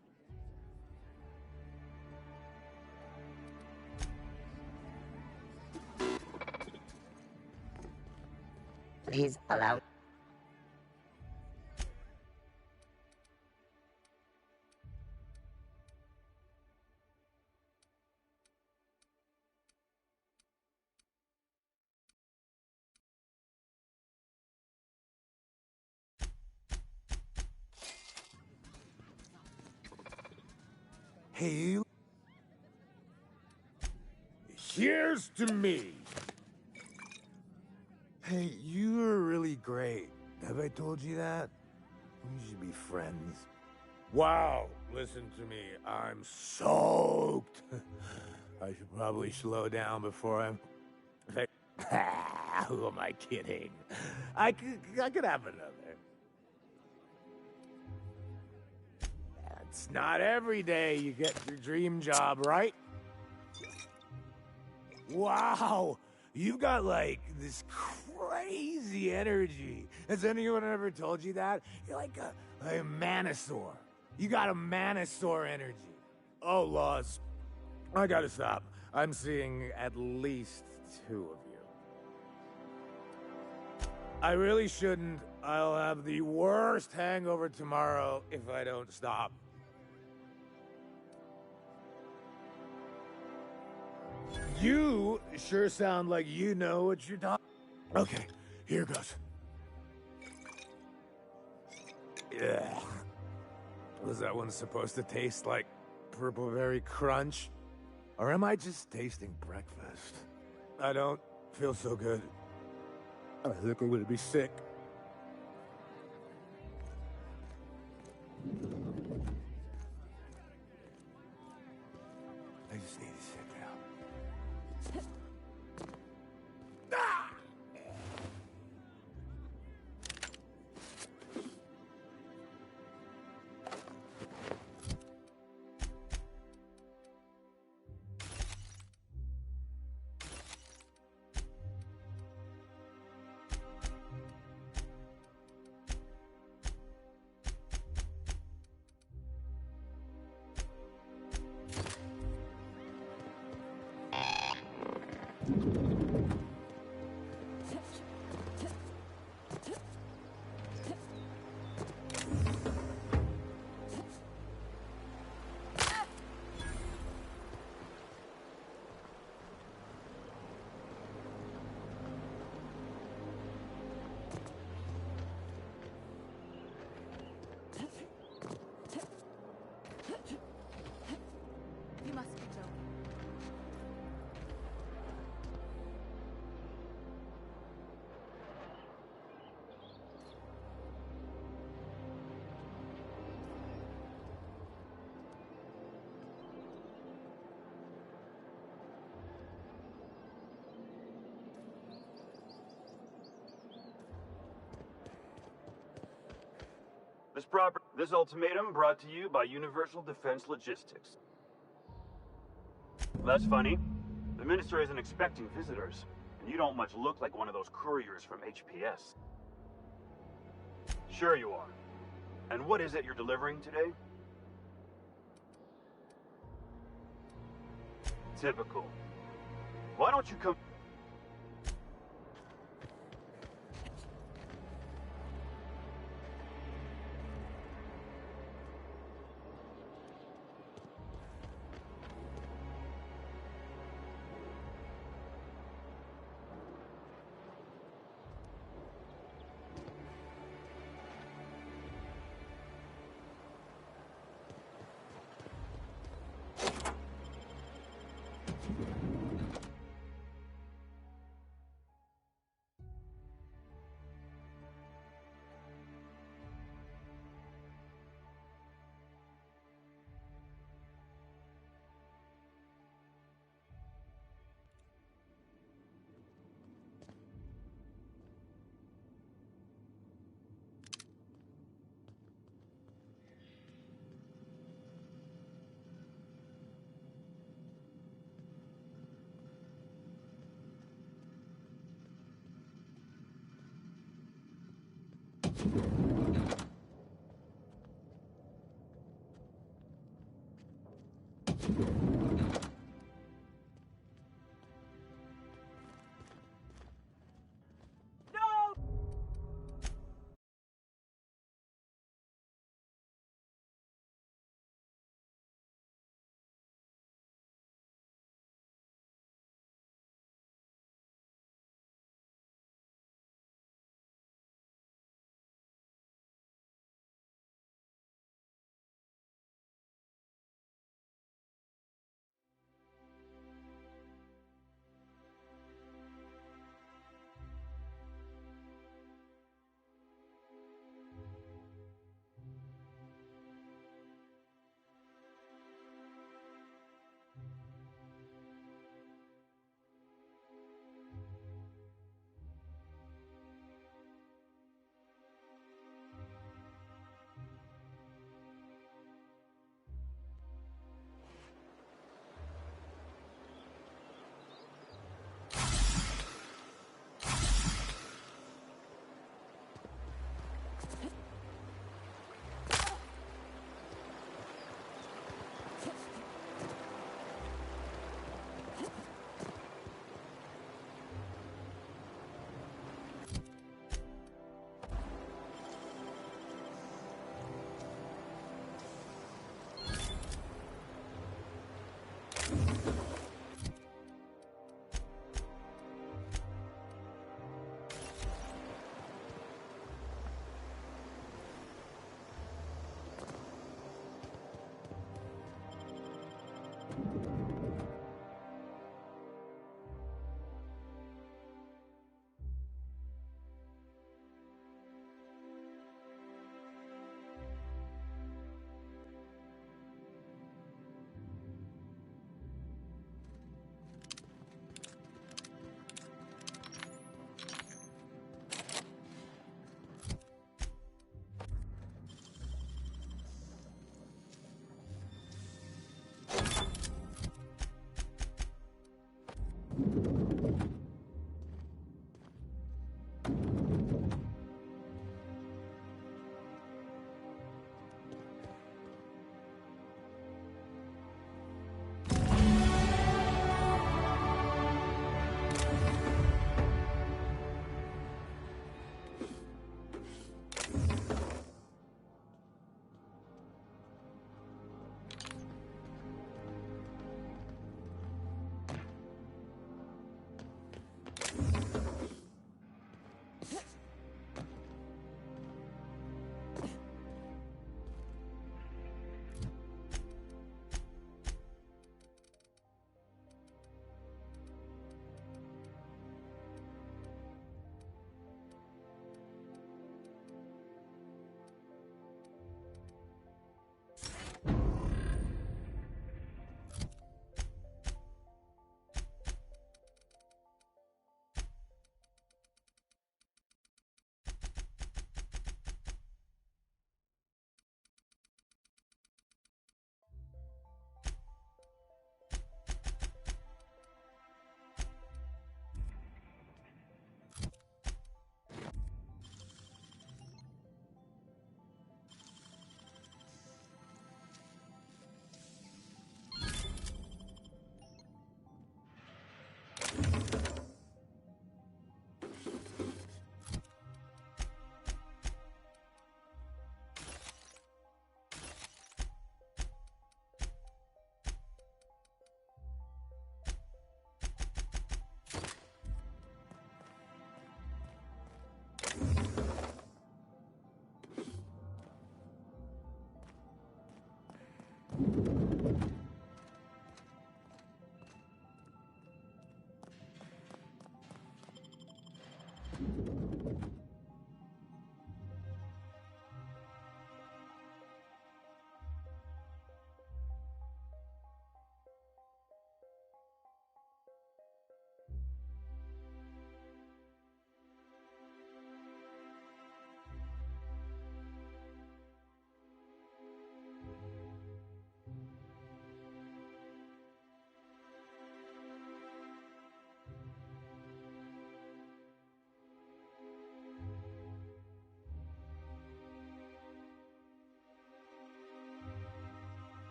Please allow. Hey, here's to me. Hey, you're really great. Have I told you that? We should be friends. Wow, listen to me. I'm soaked. I should probably slow down before I'm... Who am I kidding? I could have another. It's not every day you get your dream job, right? Wow, you've got like this crazy energy. Has anyone ever told you that? You're like a Manosaur. You got a Manosaur energy. Oh, Laws, I gotta stop. I'm seeing at least 2 of you. I really shouldn't. I'll have the worst hangover tomorrow if I don't stop. You sure sound like you know what you're talking. Okay, here goes. Yeah. Was that one supposed to taste like Purple Berry Crunch? Or am I just tasting breakfast? I don't feel so good. I think I'm gonna be sick. I just need to sit down. Ah! You must be joking. This ultimatum brought to you by Universal Defense Logistics. That's funny. The Minister isn't expecting visitors, and you don't much look like one of those couriers from HPS. Sure you are. And what is it you're delivering today? Typical. Why don't you come...